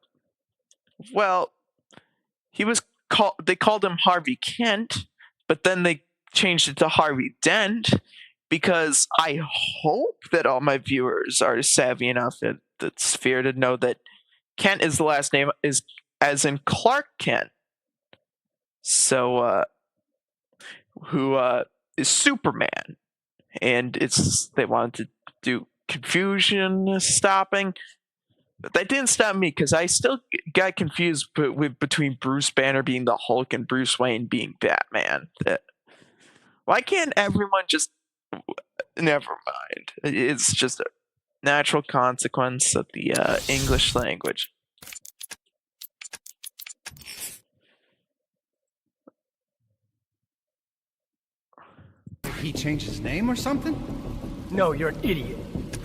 called him Harvey Kent, but then they changed it to Harvey Dent, because I hope that all my viewers are savvy enough in the sphere to know that Kent is the last name, is as in Clark Kent. So, who is Superman, and they wanted to do confusion stopping, but that didn't stop me, because I still got confused between Bruce Banner being the Hulk and Bruce Wayne being Batman. Why can't everyone just... Never mind. It's just a natural consequence of the English language. Did he change his name or something? No, you're an idiot.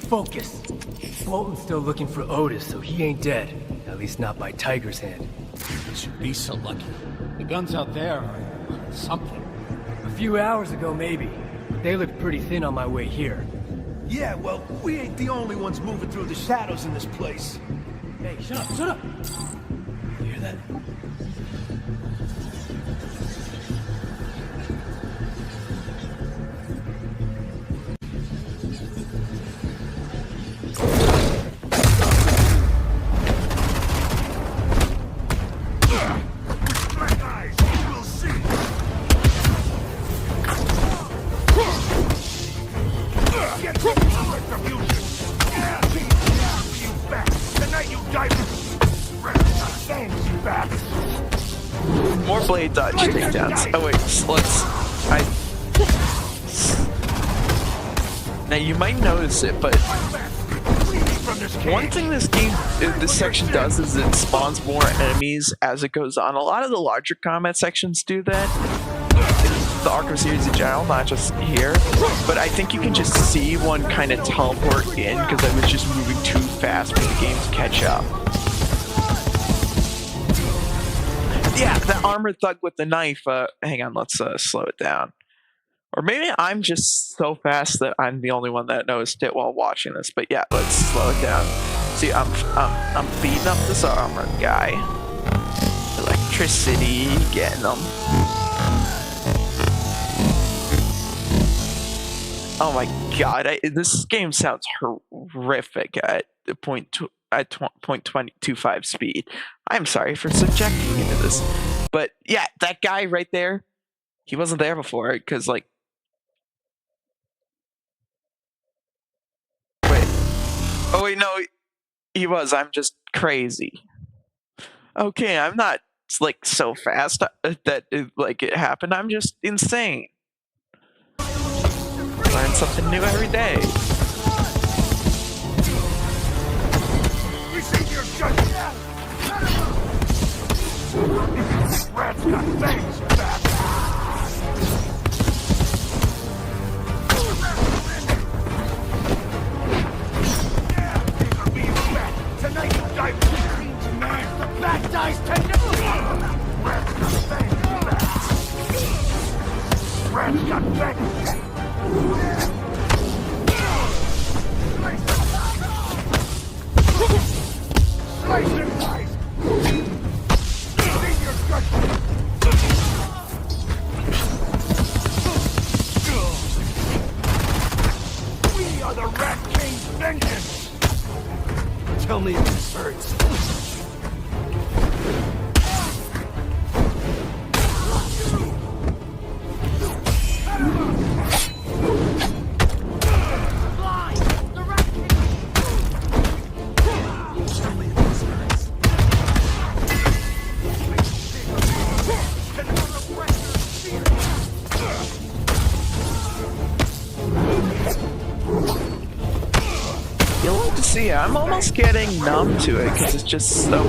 Focus. Bolton's still looking for Otis, so he ain't dead. At least not by Tiger's hand. He should be so lucky. The guns out there are something. A few hours ago, maybe. They looked pretty thin on my way here. Yeah, well, we ain't the only ones moving through the shadows in this place. Hey, shut up, shut up! You hear that? More blade dodge takedowns. Oh wait, now you might notice it, but one thing this section does is it spawns more enemies as it goes on. A lot of the larger combat sections do that. The Arkham series in general, not just here. But I think you can just see one kind of teleport in because I was just moving too fast for the game to catch up. Yeah, that armored thug with the knife. Hang on, let's slow it down. Or maybe I'm just so fast that I'm the only one that noticed it while watching this. But yeah, let's slow it down. See, I'm beating up this armor guy. Electricity, getting them. Oh my god, this game sounds horrific at point 2025 speed. I'm sorry for subjecting you to this. But yeah, that guy right there, he wasn't there before, because like... Wait. Oh wait, no, he was. I'm just crazy. Okay, I'm not like so fast that it happened. I'm just insane. Learn something new every day. Receive your judgment! Rat's got fangs, tonight you die with man. The bat dies tonight. Rat's got fangs, Rat's got fangs. Slice and dice. Receive your judgment. We are the Rat King's vengeance. Tell me if this hurts. See, I'm almost getting numb to it because it's just so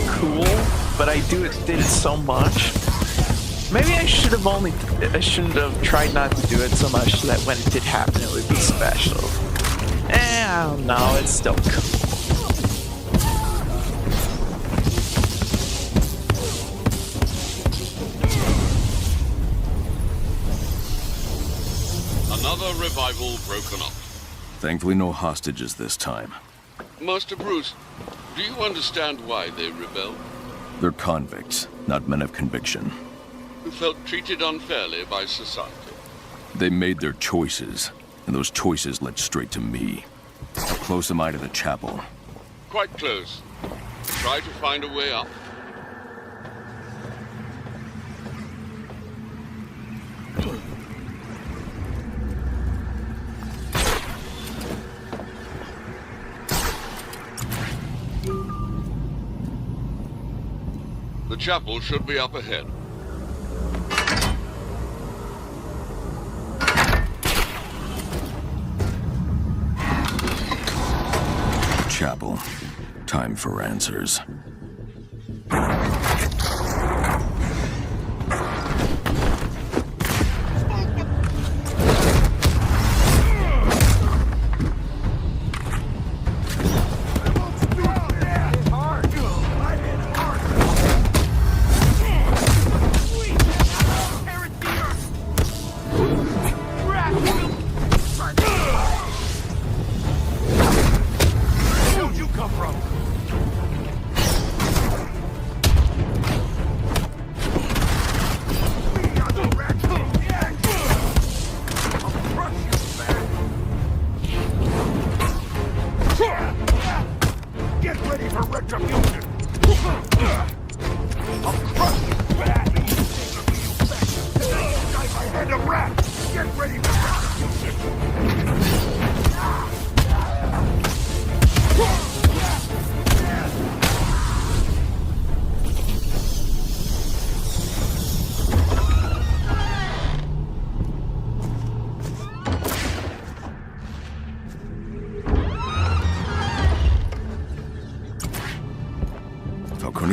cool, but did it so much. Maybe I shouldn't have tried not to do it so much so that when it did happen it would be special. I don't know, it's still cool. Another revival broken up. Thankfully no hostages this time. Master Bruce, do you understand why they rebelled? They're convicts, not men of conviction. Who felt treated unfairly by society. They made their choices, and those choices led straight to me. How close am I to the chapel? Quite close. Try to find a way up. The chapel should be up ahead. Chapel. Time for answers.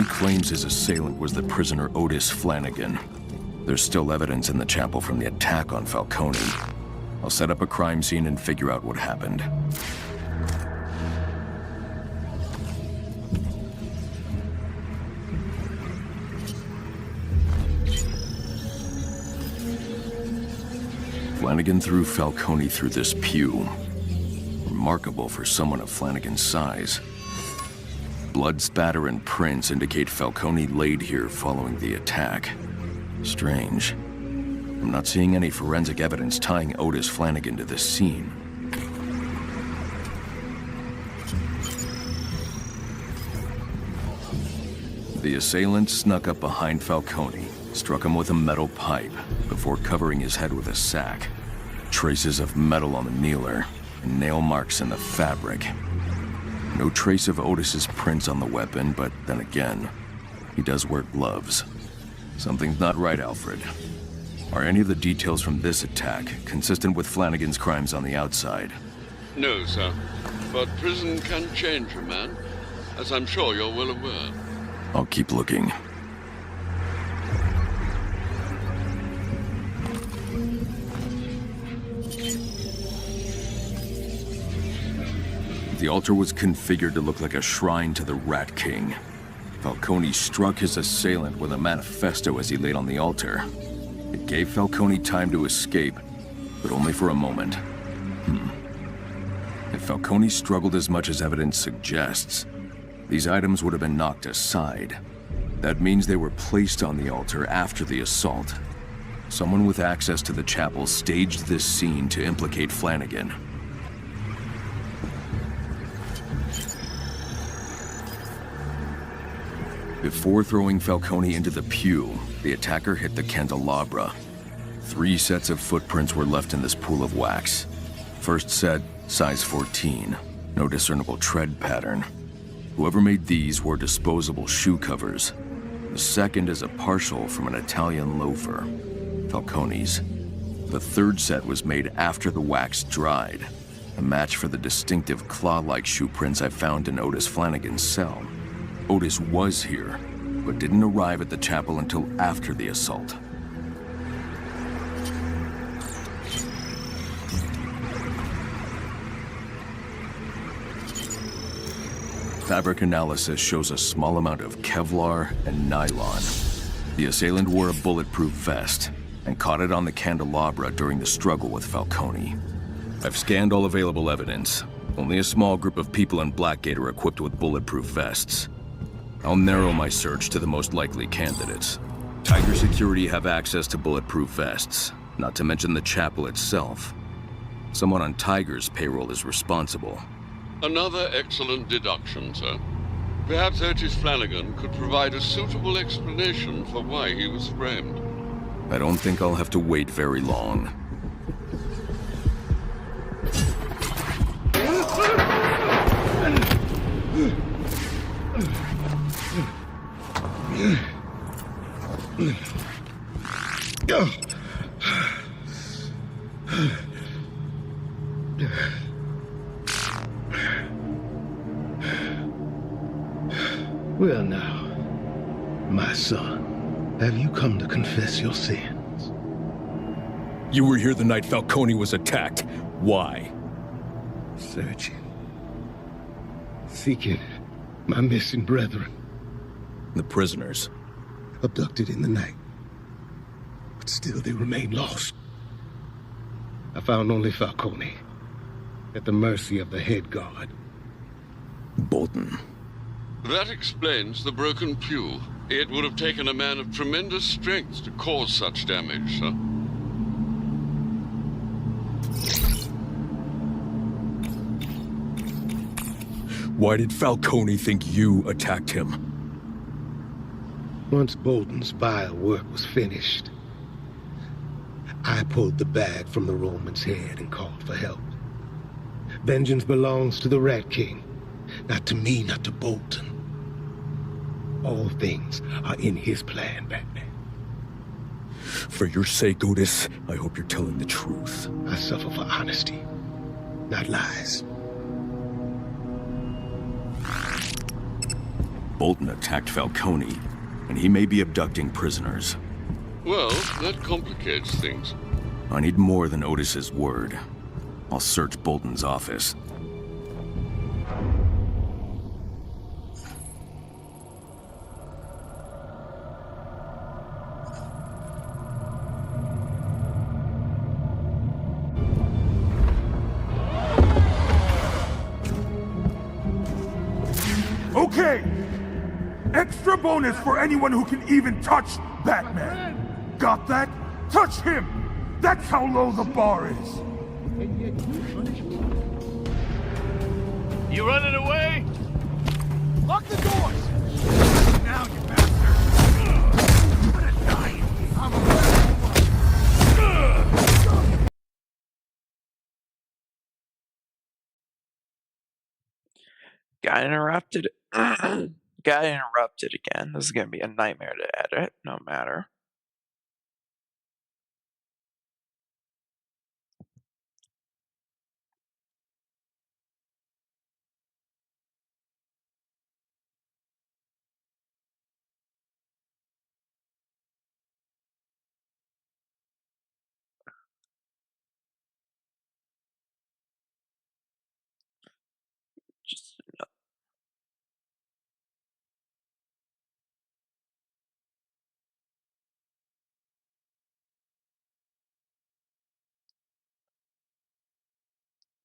Claims his assailant was the prisoner Otis Flanagan. There's still evidence in the chapel from the attack on Falcone. I'll set up a crime scene and figure out what happened. Flanagan threw Falcone through this pew. Remarkable for someone of Flanagan's size. Blood spatter and prints indicate Falcone laid here following the attack. Strange. I'm not seeing any forensic evidence tying Otis Flanagan to this scene. The assailant snuck up behind Falcone, struck him with a metal pipe before covering his head with a sack. Traces of metal on the kneeler, and nail marks in the fabric. No trace of Otis's prints on the weapon, but then again, he does wear gloves. Something's not right, Alfred. Are any of the details from this attack consistent with Flanagan's crimes on the outside? No, sir. But prison can change a man, as I'm sure you're well aware. I'll keep looking. The altar was configured to look like a shrine to the Rat King. Falcone struck his assailant with a manifesto as he laid on the altar. It gave Falcone time to escape, but only for a moment. If Falcone struggled as much as evidence suggests, these items would have been knocked aside. That means they were placed on the altar after the assault. Someone with access to the chapel staged this scene to implicate Flanagan. Before throwing Falcone into the pew, the attacker hit the candelabra. 3 sets of footprints were left in this pool of wax. First set, size 14, no discernible tread pattern. Whoever made these wore disposable shoe covers. The second is a partial from an Italian loafer, Falcone's. The third set was made after the wax dried, a match for the distinctive claw-like shoe prints I found in Otis Flanagan's cell. Otis was here, but didn't arrive at the chapel until after the assault. Fabric analysis shows a small amount of Kevlar and nylon. The assailant wore a bulletproof vest and caught it on the candelabra during the struggle with Falcone. I've scanned all available evidence. Only a small group of people in Blackgate are equipped with bulletproof vests. I'll narrow my search to the most likely candidates. Tiger Security have access to bulletproof vests, not to mention the chapel itself. Someone on Tiger's payroll is responsible. Another excellent deduction, sir. Perhaps Otis Flanagan could provide a suitable explanation for why he was framed. I don't think I'll have to wait very long. Well now, my son, have you come to confess your sins? You were here the night Falcone was attacked. Why? Searching. Seeking my missing brethren. The prisoners. Abducted in the night. But still they remain lost. I found only Falcone. At the mercy of the head guard. Bolton. That explains the broken pew. It would have taken a man of tremendous strength to cause such damage, sir. Why did Falcone think you attacked him? Once Bolton's vile work was finished, I pulled the bag from the Roman's head and called for help. Vengeance belongs to the Rat King. Not to me, not to Bolton. All things are in his plan, Batman. For your sake, Otis, I hope you're telling the truth. I suffer for honesty, not lies. Bolton attacked Falcone, and he may be abducting prisoners. Well, that complicates things. I need more than Otis's word. I'll search Bolton's office. extra bonus for anyone who can even touch Batman. Got that? Touch him! That's how low the bar is. You running away? Lock the doors! Now, you bastard! You're gonna die. Got interrupted. Got interrupted again. This is gonna be a nightmare to edit, no matter. Just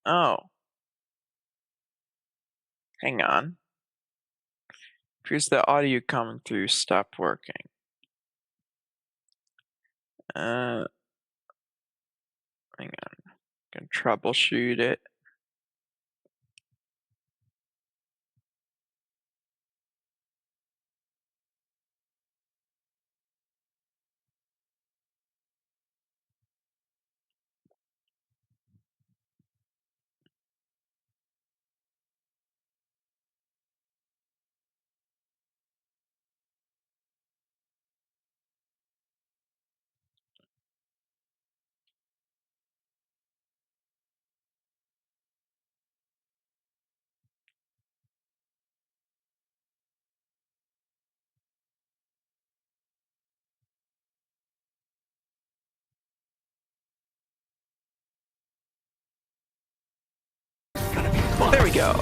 oh, hang on. Appears the audio coming through stopped working. Hang on. Can troubleshoot it. There we go.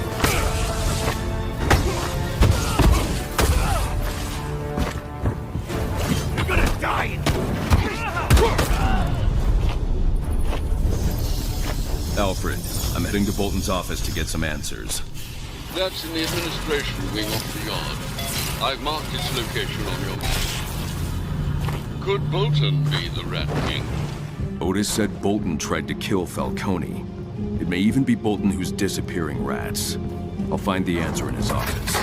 You're gonna die! Alfred, I'm heading to Bolton's office to get some answers. That's in the administration wing off the yard. I've marked its location on your map. Could Bolton be the Rat King? Otis said Bolton tried to kill Falcone. It may even be Bolton who's disappearing rats. I'll find the answer in his office.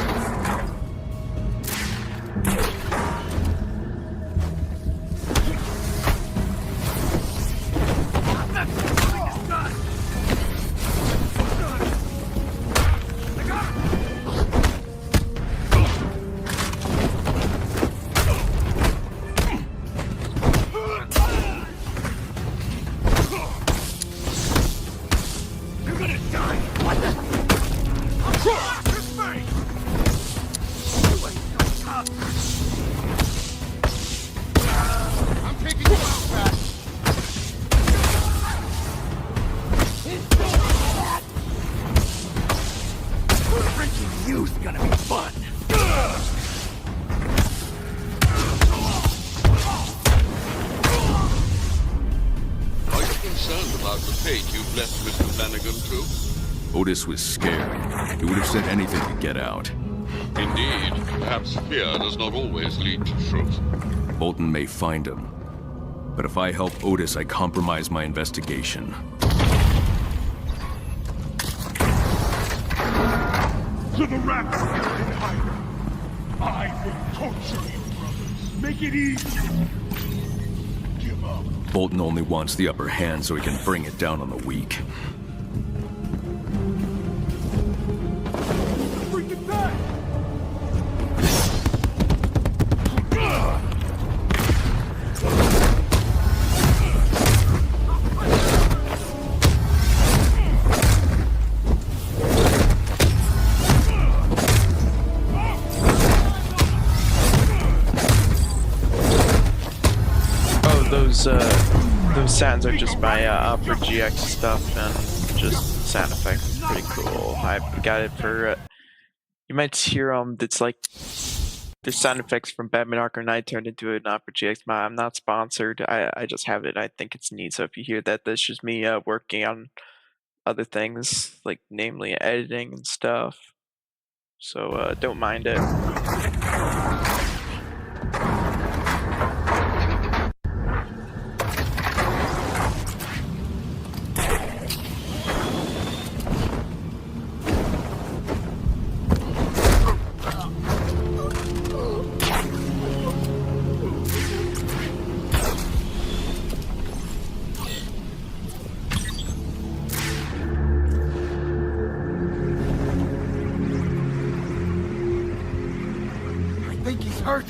Otis was scared. He would have said anything to get out. Indeed. Perhaps fear does not always lead to truth. Bolton may find him. But if I help Otis, I compromise my investigation. To the Rat Tiger. I will torture you, brothers. Make it easy. Give up. Bolton only wants the upper hand so he can bring it down on the weak. Those sounds are just my Opera GX stuff and just sound effects. It's pretty cool. I got it for. You might hear it's like the sound effects from Batman Arkham Knight turned into an Opera GX mod. I'm not sponsored. I just have it. I think it's neat. So if you hear that, that's just me working on other things, like namely editing and stuff. So don't mind it. think he's hurt.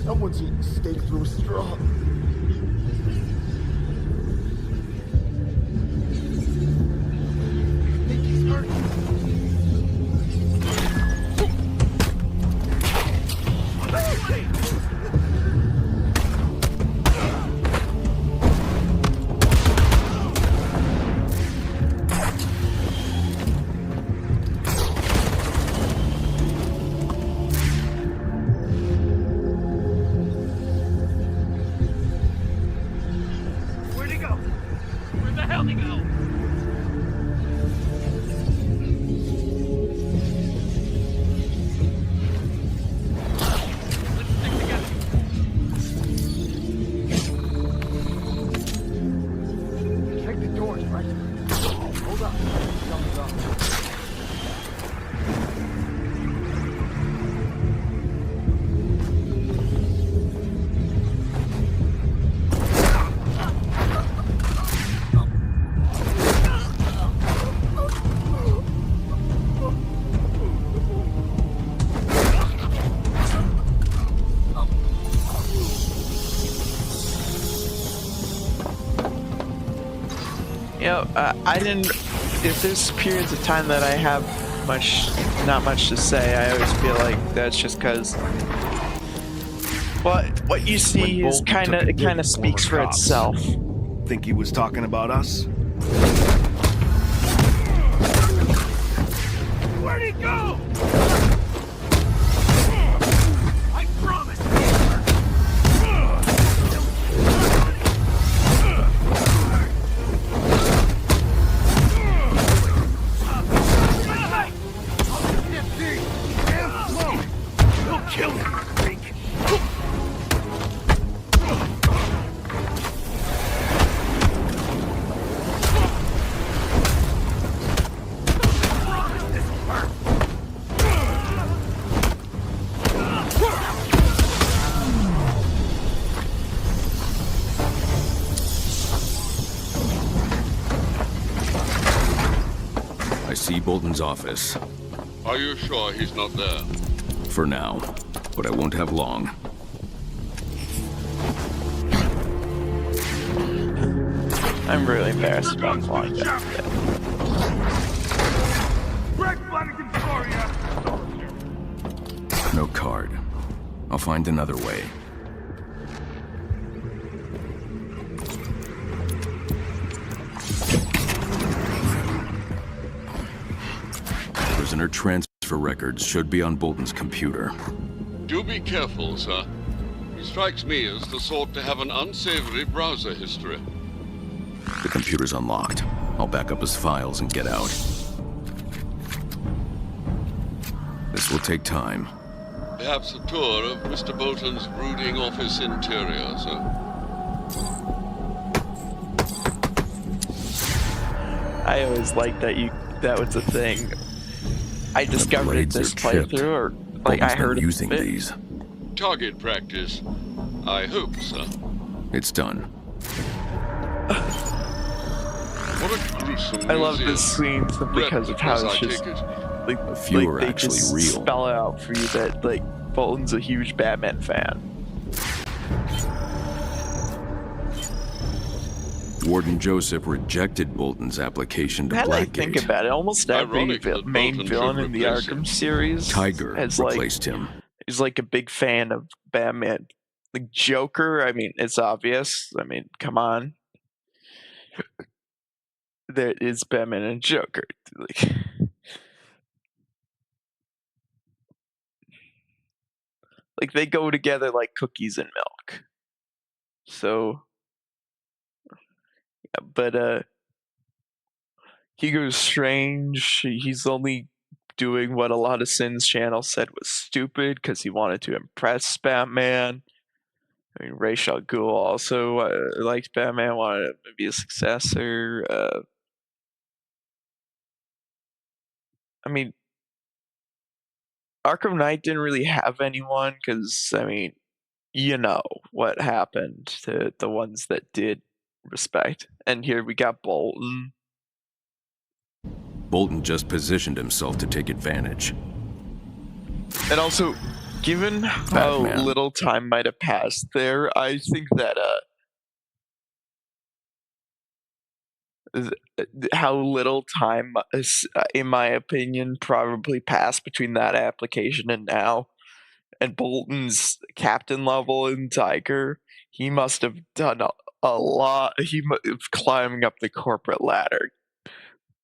Someone's eating steak through a straw. I think he's hurt. You know, I didn't. If there's periods of time that I have not much to say, I always feel like that's just because. Well, what you see is kind of speaks for itself. Think he was talking about us? Where'd he go? I promise. He'll kill him, freak. I see Bolton's office. Are you sure he's not there? For now, but I won't have long. I'm really embarrassed about flying down. Greg Flanagan's story after soldier. No card. I'll find another way. Prisoner transfer records should be on Bolton's computer. Do be careful, sir. He strikes me as the sort to have an unsavory browser history. The computer's unlocked. I'll back up his files and get out. This will take time. Perhaps a tour of Mr. Bolton's brooding office interior, sir. I always liked that was a thing. I discovered it this playthrough, or like I heard using of it. these. Target practice. I hope, sir. It's done. What a gruesome I love museum. this scene simply because of how it's just like A few are they actually just real. spell it out for you that like Bolton's a huge Batman fan. Warden Joseph rejected Bolton's application to Now that I Blackgate. think about it, almost every Ironic that main Bolton villain should in the replace Arkham him. series Tiger has like replaced him. is like a big fan of Batman. Like Joker, I mean, it's obvious. I mean, come on. There is Batman and Joker. Like they go together like cookies and milk. So, yeah, but Hugo's strange. He's only doing what a lot of Sin's channel said was stupid because he wanted to impress Batman. I mean, Ra's al Ghul also liked Batman, wanted him to be a successor. I mean, Arkham Knight didn't really have anyone because, I mean, you know what happened to the ones that did respect. And here we got Bolton. Bolton just positioned himself to take advantage. And also, given how Batman. little time might have passed there, I think that how little time, in my opinion, probably passed between that application and now. And Bolton's captain level in Tiger, he must have done a lot. Climbing up the corporate ladder.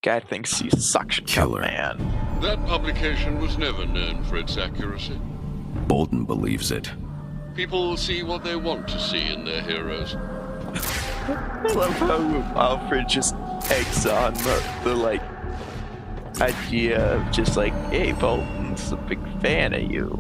Guy thinks he's suction cup Killer. man. That publication was never known for its accuracy. Bolton believes it. People see what they want to see in their heroes. I love how Alfred just eggs on the like idea of just like, hey, Bolton's a big fan of you.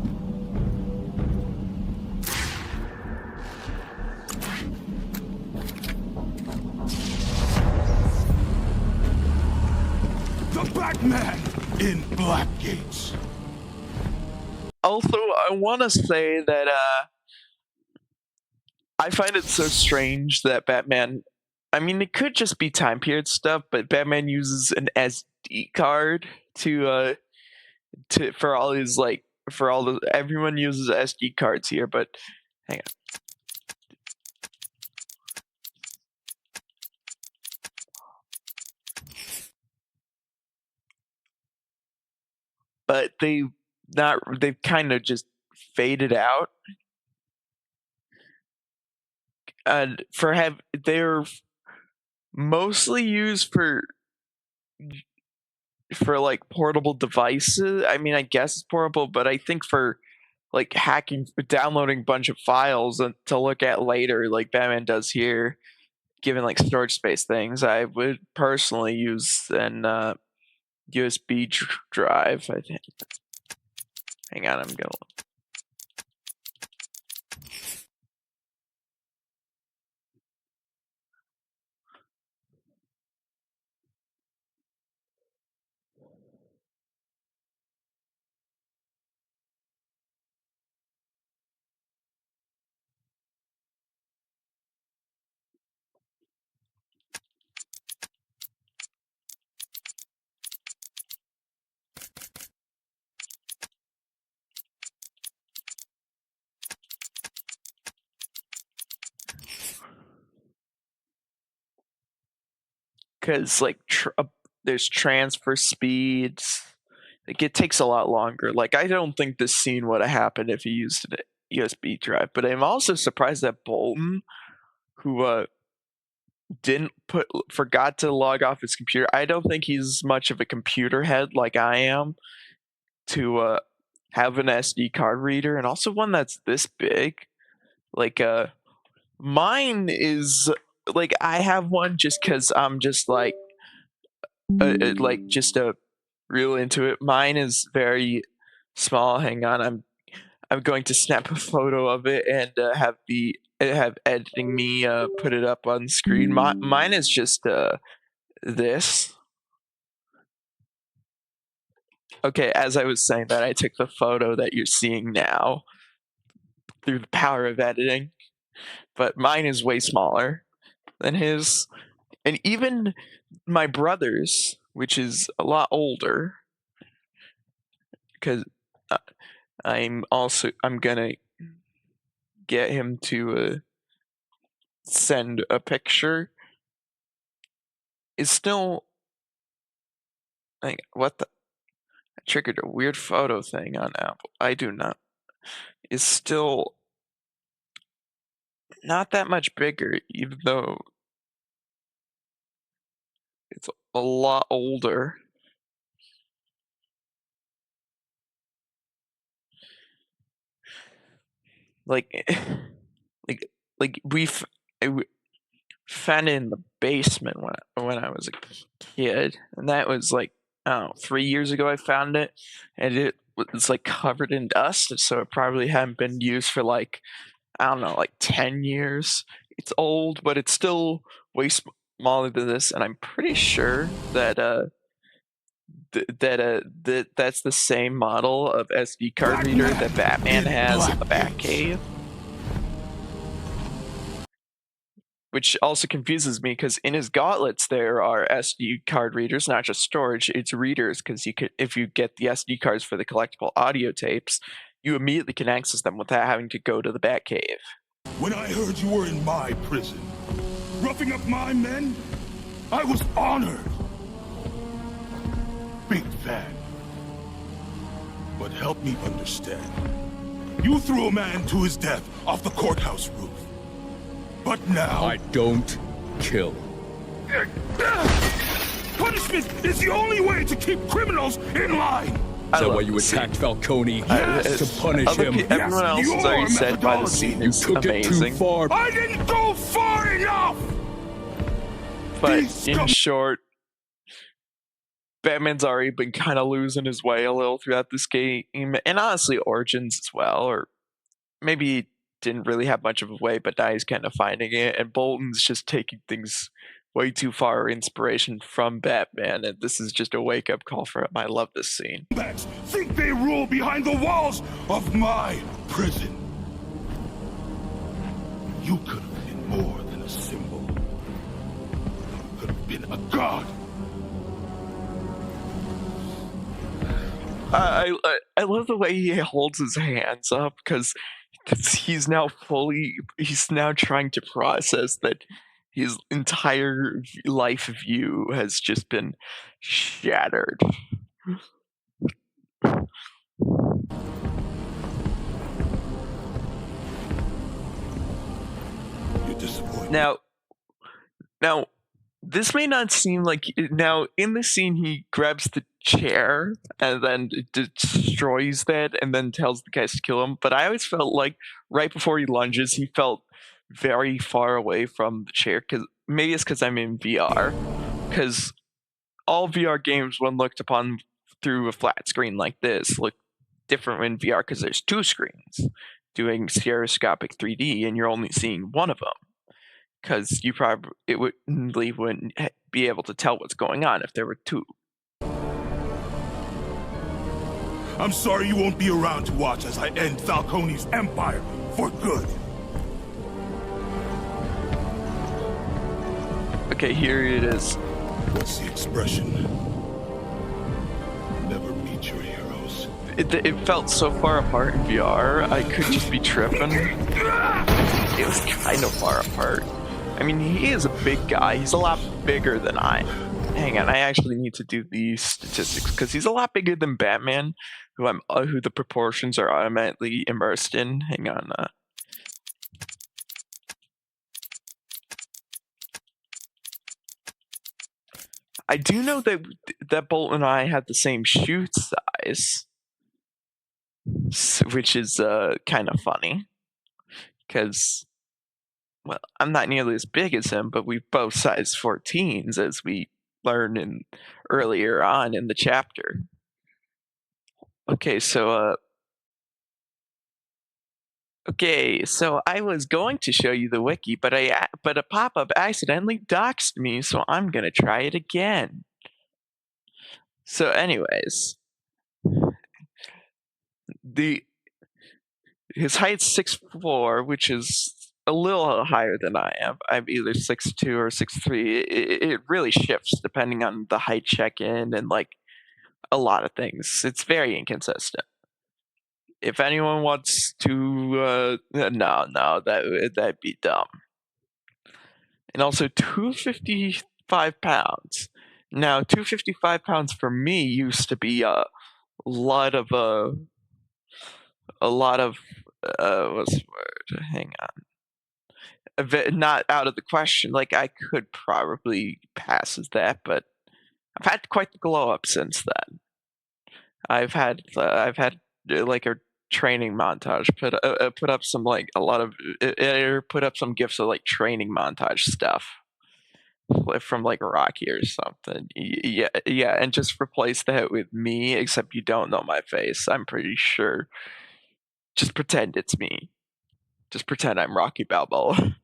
The Batman in Blackgates. Also, I want to say that I find it so strange that Batman. I mean, it could just be time period stuff, but Batman uses an SD card to for all his like for all the everyone uses SD cards here. But hang on. But they've kind of just faded out. And they're mostly used for like portable devices. I mean, I guess it's portable, but I think for like hacking, downloading a bunch of files and to look at later, like Batman does here, given like storage space things, I would personally use an USB drive. I think. Hang on, I'm gonna. because like there's transfer speeds. Like it takes a lot longer. Like I don't think this scene would have happened if he used an USB drive. But I'm also surprised that Bolton, who forgot to log off his computer. I don't think he's much of a computer head like I am to have an SD card reader, and also one that's this big. Like mine is like I have one just because I'm just like real into it. Mine is very small. Hang on, I'm going to snap a photo of it and have editing me put it up on screen. Mine is just this. Okay, as I was saying that, I took the photo that you're seeing now through the power of editing, but mine is way smaller than his. And even my brother's, which is a lot older, because I'm gonna get him to send a picture, is still like, what the? I triggered a weird photo thing on Apple. I do not. Is still not that much bigger, even though it's a lot older. Like, we found it in the basement when I was a kid, and that was like, I don't know, 3 years ago I found it, and it was like covered in dust, so it probably hadn't been used for like, I don't know, like 10 years. It's old, but it's still way smaller than this, and I'm pretty sure that that's the same model of SD card reader that Batman has in the Batcave. Which also confuses me because in his gauntlets there are SD card readers, not just storage, it's readers, because if you get the SD cards for the collectible audio tapes, you immediately can access them without having to go to the Batcave. When I heard you were in my prison, roughing up my men, I was honored. Big fan. But help me understand. You threw a man to his death off the courthouse roof. But now... I don't kill. Punishment is the only way to keep criminals in line! Is that why you attacked Falcone? To punish him? Everyone else has already said by the scene is amazing. It too far. I didn't go far enough! But in short, Batman's already been kind of losing his way a little throughout this game, and honestly Origins as well, or maybe didn't really have much of a way, but now he's kind of finding it, and Bolton's just taking things way too far inspiration from Batman, and this is just a wake-up call for him. I love this scene. Think they rule behind the walls of my prison. You could have been more than a symbol. You could have been a god. I love the way he holds his hands up, because he's now trying to process that his entire life view has just been shattered. You're disappointed. Now, this may not seem like... Now, in the scene, he grabs the chair and then destroys that and then tells the guys to kill him. But I always felt like right before he lunges, he felt very far away from the chair. Maybe it's because I'm in VR. Because all VR games, when looked upon through a flat screen like this, look different in VR because there's two screens doing stereoscopic 3D and you're only seeing one of them. Because it wouldn't be able to tell what's going on if there were two. I'm sorry you won't be around to watch as I end Falcone's empire for good. Okay, here it is. What's the expression? Never meet your heroes. It felt so far apart in VR, I could just be tripping. It was kind of far apart. I mean, he is a big guy. He's a lot bigger than I. Hang on, I actually need to do these statistics because he's a lot bigger than Batman, who the proportions are automatically immersed in. Hang on. I do know that Bolt and I had the same shoe size, which is kind of funny because, well, I'm not nearly as big as him, but we both size 14s, as we learned earlier on in the chapter. Okay, so I was going to show you the wiki, but a pop-up accidentally doxed me, so I'm gonna try it again. So, anyways, his height's 6'4", which is a little higher than I am. I'm either 6'2" or 6'3". It really shifts depending on the height check-in and like a lot of things. It's very inconsistent. If anyone wants to, no, that'd be dumb. And also 255 pounds. Now, 255 pounds for me used to be a lot of what's the word? Hang on. Not out of the question. Like I could probably pass as that, but I've had quite the glow up since then. I've had like a training montage. Put up some like a lot of put up some gifs of like training montage stuff from like Rocky or something. Yeah, and just replace that with me, except you don't know my face. I'm pretty sure. Just pretend it's me. Just pretend I'm Rocky Balboa.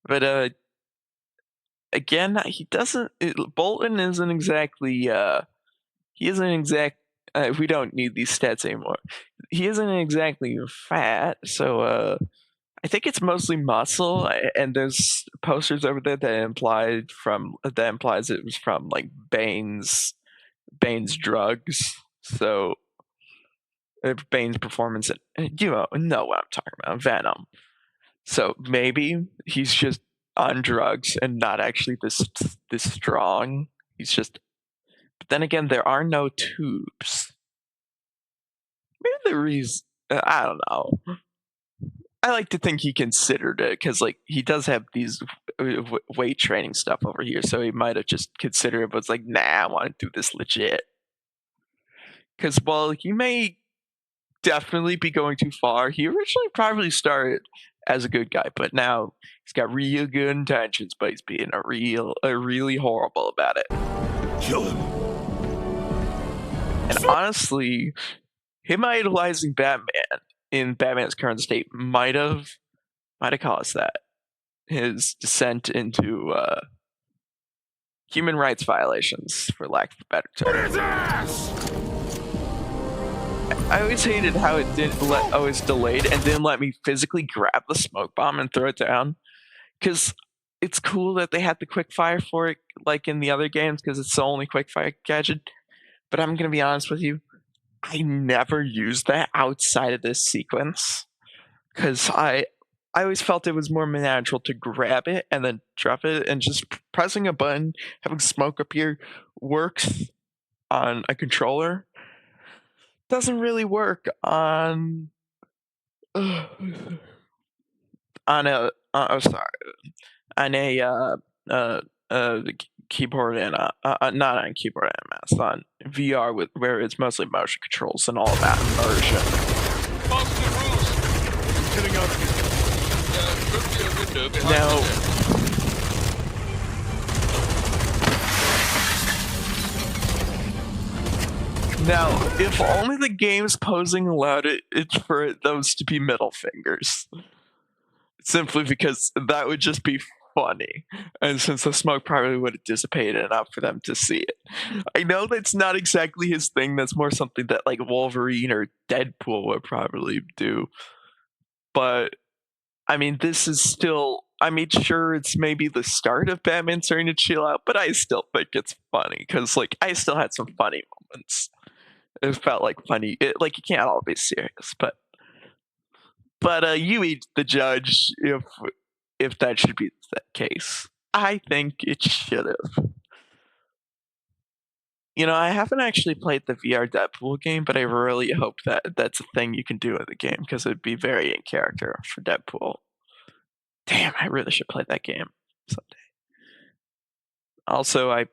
But again, he doesn't. Bolton isn't exactly. He isn't exact. We don't need these stats anymore. He isn't exactly fat, so I think it's mostly muscle. And there's posters over there that implies it was from like Bane's drugs. So Bane's performance, you know what I'm talking about, Venom. So maybe he's just on drugs and not actually this strong. He's just. But then again, there are no tubes. Maybe the reason, I don't know. I like to think he considered it because, like, he does have these weight training stuff over here, so he might have just considered it, but it's like, nah, I want to do this legit. Because while he may definitely be going too far, he originally probably started as a good guy, but now he's got real good intentions, but he's being really horrible about it. Kill him. And honestly, him idolizing Batman in Batman's current state might have caused that. His descent into human rights violations, for lack of a better term. I always hated how it was delayed and didn't let me physically grab the smoke bomb and throw it down. Because it's cool that they had the quick fire for it, like in the other games, because it's the only quick fire gadget. But I'm gonna be honest with you, I never used that outside of this sequence because I always felt it was more natural to grab it and then drop it, and just pressing a button, having smoke appear works on a controller. Doesn't really work on on a on a keyboard and not on keyboard and mouse, on VR where it's mostly motion controls and all about immersion. Getting up. Now, if only the game's posing allowed it's for those to be middle fingers. Simply because that would just be funny. And since the smoke probably would have dissipated enough for them to see it. I know that's not exactly his thing, that's more something that like Wolverine or Deadpool would probably do. But I mean, this is still, I mean, sure, it's maybe the start of Batman starting to chill out, but I still think it's funny because, like, I still had some funny moments. It felt like funny. Like, you can't all be serious, but you eat the judge if if that should be the case. I think it should have. I haven't actually played the VR Deadpool game, but I really hope that that's a thing you can do in the game because it'd be very in character for Deadpool. Damn, I really should play that game someday. Also, I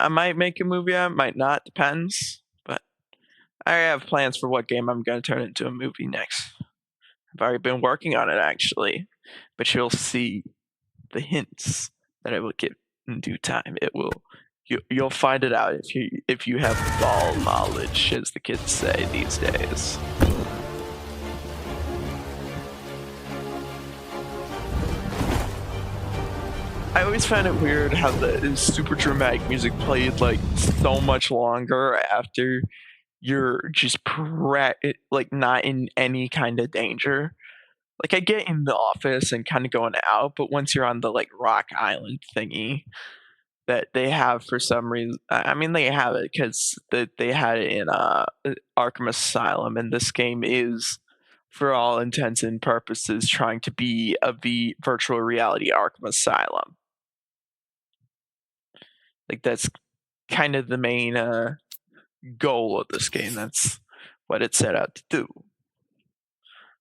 might make a movie. I might not. Depends. But I have plans for what game I'm going to turn into a movie next. I've already been working on it actually, but you'll see the hints that I will get in due time. You'll find it out if you have ball knowledge, as the kids say these days. I always find it weird how the super dramatic music played like so much longer after you're just like not in any kind of danger. Like I get in the office and kind of going out, but once you're on the like Rock Island thingy that they have for some reason, I mean they have it because they had it in Arkham Asylum, and this game is, for all intents and purposes, trying to be a virtual reality Arkham Asylum. Like that's kind of the main goal of this game. That's what it set out to do.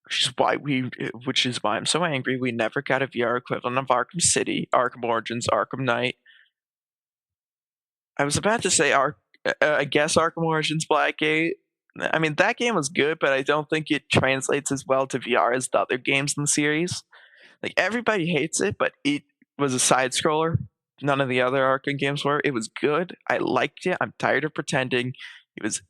Which is why I'm so angry we never got a VR equivalent of Arkham City, Arkham Origins, Arkham Knight. I was about to say I guess Arkham Origins Blackgate. I mean that game was good, but I don't think it translates as well to VR as the other games in the series. Like everybody hates it, but it was a side scroller. None of the other Arkham games were. It was good. I liked it. I'm tired of pretending. It's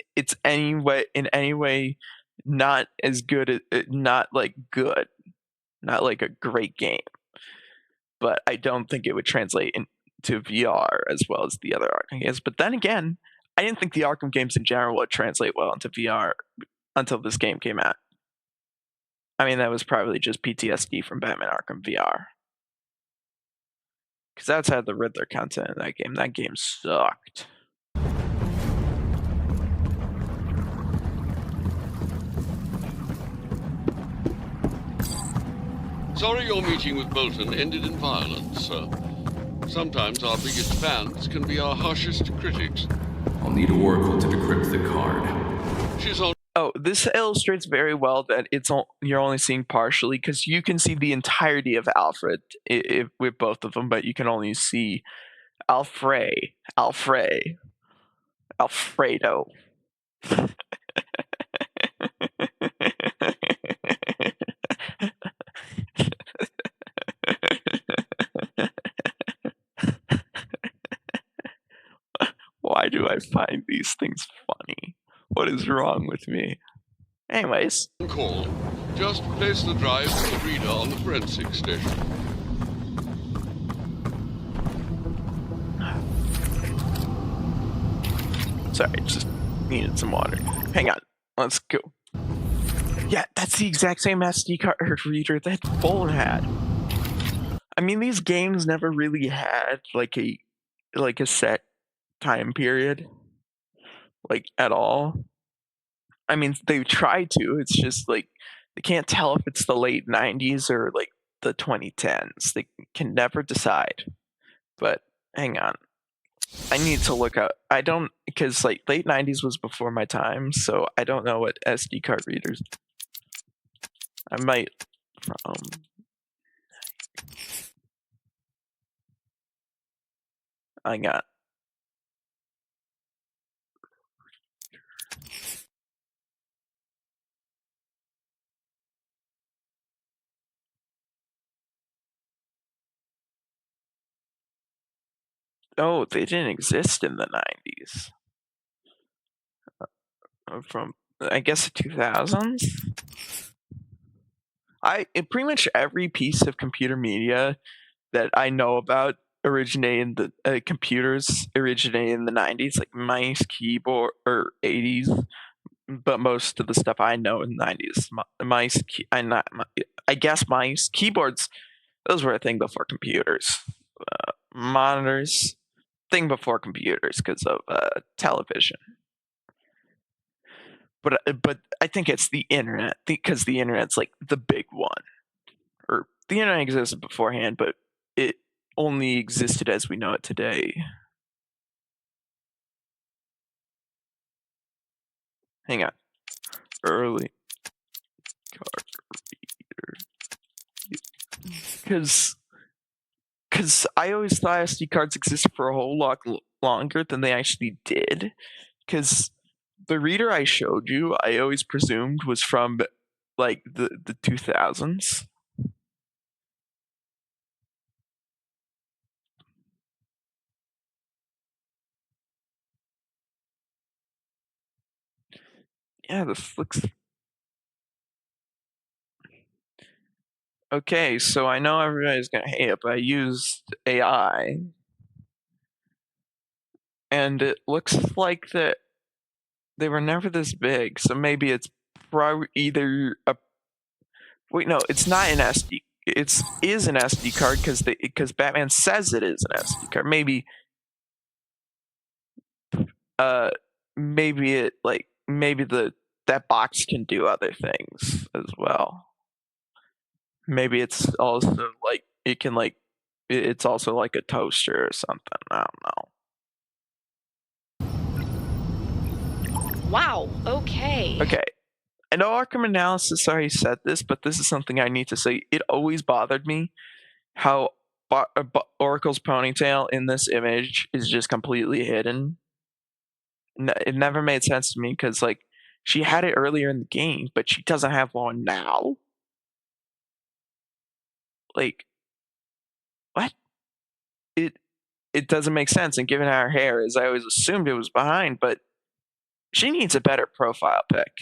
in any way not as good, not like good, not like a great game. But I don't think it would translate into VR as well as the other Arkham games. But then again, I didn't think the Arkham games in general would translate well into VR until this game came out. I mean, that was probably just PTSD from Batman Arkham VR. Because outside the Riddler content in that game sucked. Sorry your meeting with Bolton ended in violence, sir. Sometimes our biggest fans can be our harshest critics. I'll need Oracle to decrypt the card. She's on. Oh, this illustrates very well that you're only seeing partially, because you can see the entirety of Alfred with both of them, but you can only see Alfredo. Why do I find these things funny? What is wrong with me? Anyways. Call. Just place the drive to the reader on the forensic station. Sorry, just needed some water. Hang on. Let's go. Yeah, that's the exact same SD card reader that Bolton had. I mean, these games never really had like a set time period, like at all. I mean, they try to. It's just like they can't tell if it's the late 90s or like the 2010s. They can never decide. But hang on. I need to look up. I don't, because like late 90s was before my time, so I don't know what SD card readers. I might from. Hang on. Oh, they didn't exist in the 90s. From, I guess, the 2000s? Pretty much every piece of computer media that I know about originated in the computers originated in the 90s, like mice, keyboard, or 80s. But most of the stuff I know in the 90s, I guess mice, keyboards, those were a thing before computers. Monitors, thing before computers because of television. But I think it's the internet, because the internet's like the big one, or the internet existed beforehand, but it only existed as we know it today. Hang on. Early card reader. Because I always thought SD cards existed for a whole lot longer than they actually did. Because the reader I showed you, I always presumed was from like the 2000s. Yeah, this looks okay. So I know everybody's gonna hate it, but I used AI, and it looks like that they were never this big. So maybe it's probably either a wait. No, it's not an SD. It's is an SD card because Batman says it is an SD card. Maybe it like maybe that box can do other things as well. Maybe it's also like it can like it's also like a toaster or something. I don't know. Wow, okay. Okay. I know Arkham Analysis already said this, but this is something I need to say. It always bothered me how Oracle's ponytail in this image is just completely hidden. It never made sense to me because, like, she had it earlier in the game, but she doesn't have one now. Like, what? It doesn't make sense. And given how her hair is, I always assumed it was behind, but she needs a better profile pic.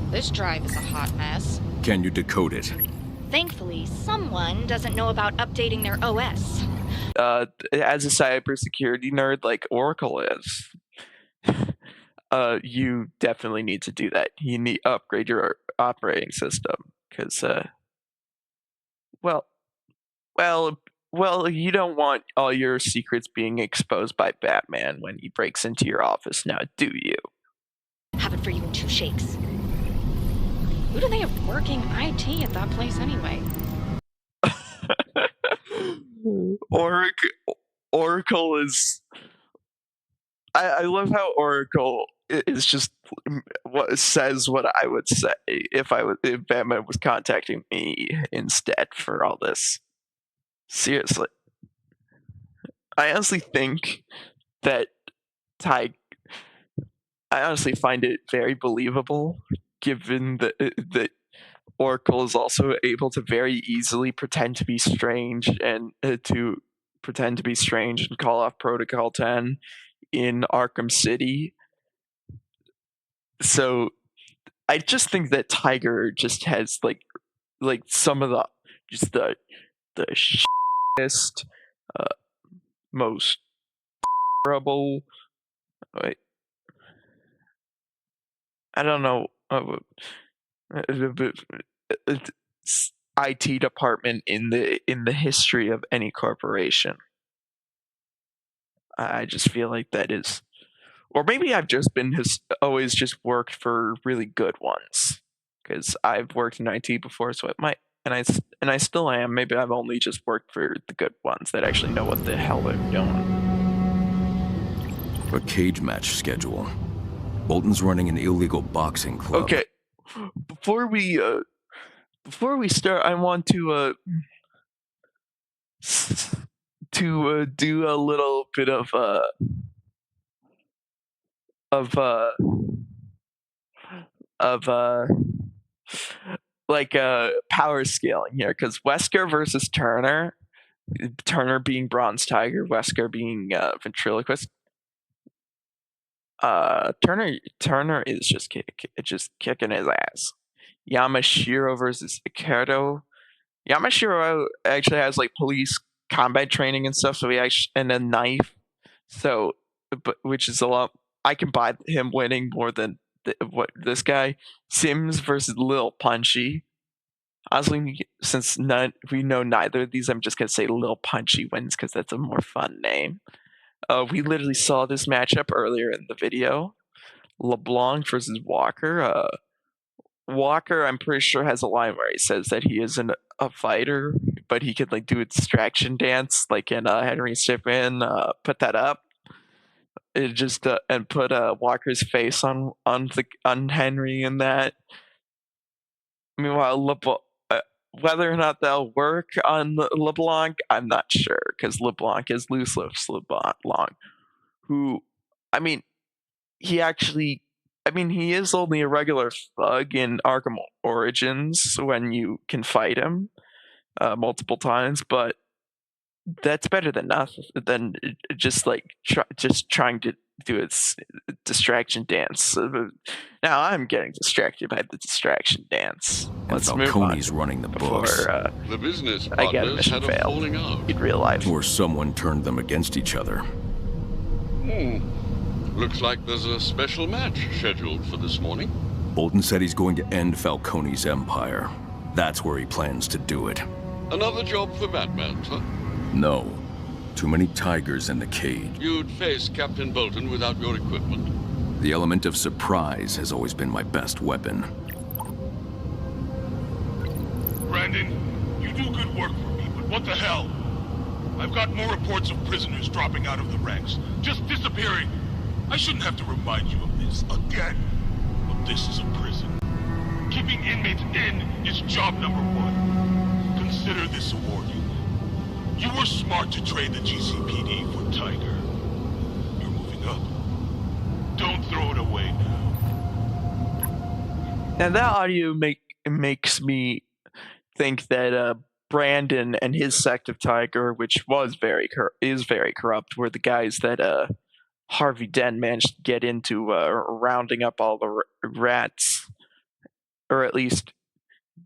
This drive is a hot mess. Can you decode it? Thankfully, someone doesn't know about updating their OS. As a cybersecurity nerd like Oracle is, you definitely need to do that. You need to upgrade your operating system because, well, you don't want all your secrets being exposed by Batman when he breaks into your office now, do you? Have it for you in 2 shakes. Who do they have working IT at that place anyway? Oracle is. I love how Oracle is just what says what I would say if Batman was contacting me instead for all this. Seriously, I honestly think that Ty. I honestly find it very believable, given that Oracle is also able to very easily pretend to be strange and call off Protocol 10 in Arkham City. So I just think that Tiger just has like some of the shittest, most terrible. Wait, I don't know. IT department in the history of any corporation. I just feel like that is, or maybe I've just been always just worked for really good ones because I've worked in IT before, so it might, and I still am. Maybe I've only just worked for the good ones that actually know what the hell they're doing. A cage match schedule. Bolton's running an illegal boxing club. Okay, before we start, I want to do a little bit of power scaling here, because Wesker versus Turner being Bronze Tiger, Wesker being ventriloquist. Turner is just kicking his ass. Yamashiro versus Iketo. Yamashiro actually has like police combat training and stuff, so he actually and a knife. So, which is a lot. I can buy him winning more than what this guy. Sims versus Lil Punchy. Honestly, since we know neither of these, I'm just gonna say Lil Punchy wins because that's a more fun name. We literally saw this matchup earlier in the video. LeBlanc versus Walker. Walker, I'm pretty sure, has a line where he says that he isn't a fighter, but he could like do a distraction dance, like in Henry Stickmin. Put that up. It just and put Walker's face on Henry in that. Meanwhile, whether or not that'll work on LeBlanc, I'm not sure, because LeBlanc is Loose Lips LeBlanc, who, I mean, he actually, I mean, he is only a regular thug in Arkham Origins when you can fight him multiple times, but that's better than nothing, than just like just trying to do a distraction dance. Now I'm getting distracted by the distraction dance. Let's move on Falcone's running the books. before The business I get a partners mission had a failed falling out. in real life. Or someone turned them against each other. Looks like there's a special match scheduled for this morning. Bolton said he's going to end Falcone's empire. That's where he plans to do it. Another job for Batman, huh? No. Too many tigers in the cage. You'd face Captain Bolton without your equipment. The element of surprise has always been my best weapon. Brandon, you do good work for me, but what the hell? I've got more reports of prisoners dropping out of the ranks, just disappearing. I shouldn't have to remind you of this again. But this is a prison. Keeping inmates in is job number one. Consider this a warning. You were smart to trade the GCPD for Tiger. You're moving up. Don't throw it away now. And that audio makes me think that Brandon and his sect of Tiger, which was is very corrupt, were the guys that Harvey Dent managed to get into rounding up all the rats, or at least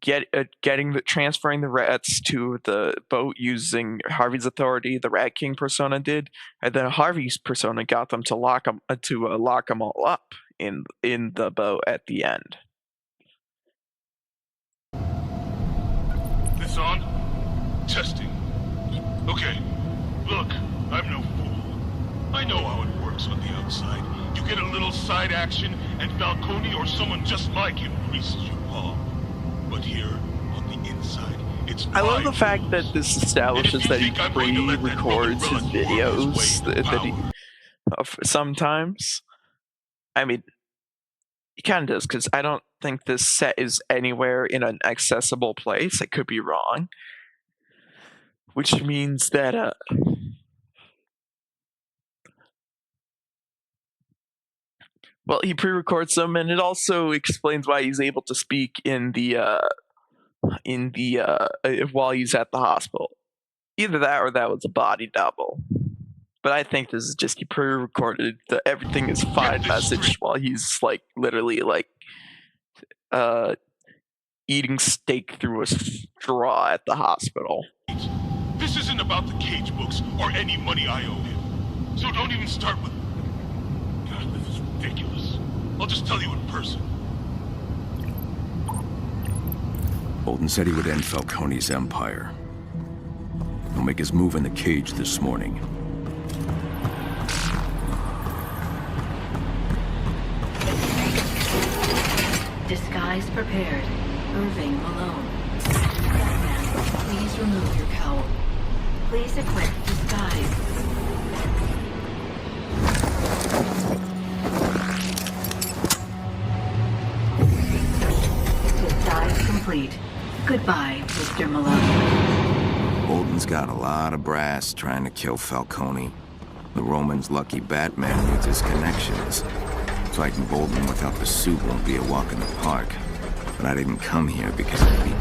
transferring the rats to the boat using Harvey's authority. The Rat King persona did, and then Harvey's persona got them to lock them all up in the boat at the end. This on? Testing. Okay, look, I'm no fool. I know how it works on the outside. You get a little side action, and Falcone or someone just like him greases your palm. But here, on the inside, it's I love the fact that this establishes that he pre-records his videos that he sometimes. I mean, he kind of does, because I don't think this set is anywhere in an accessible place. I could be wrong. Which means that well, he pre-records them, and it also explains why he's able to speak in the while he's at the hospital. Either that or that was a body double. But I think this is just he pre-recorded the everything is fine message while he's like literally like eating steak through a straw at the hospital. This isn't about the cage books or any money I owe him. So don't even start with... God, this is ridiculous. I'll just tell you in person. Bolton said he would end Falcone's empire. He'll make his move in the cage this morning. Disguise prepared. Irving Malone. Batman, please remove your cowl. Please equip disguise. Disguise complete. Goodbye, Mr. Malone. Bolton's got a lot of brass trying to kill Falcone. The Roman's lucky Batman needs his connections. Fighting Bolton without the suit won't be a walk in the park. But I didn't come here because I'd be...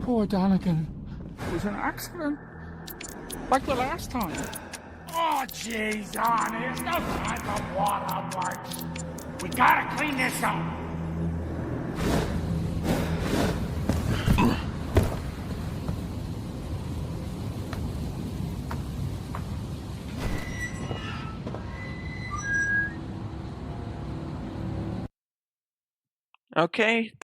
Poor Donegan. It was an accident. Like the last time. Oh, jeez, honey, there's no time for waterworks. We gotta clean this up. Okay,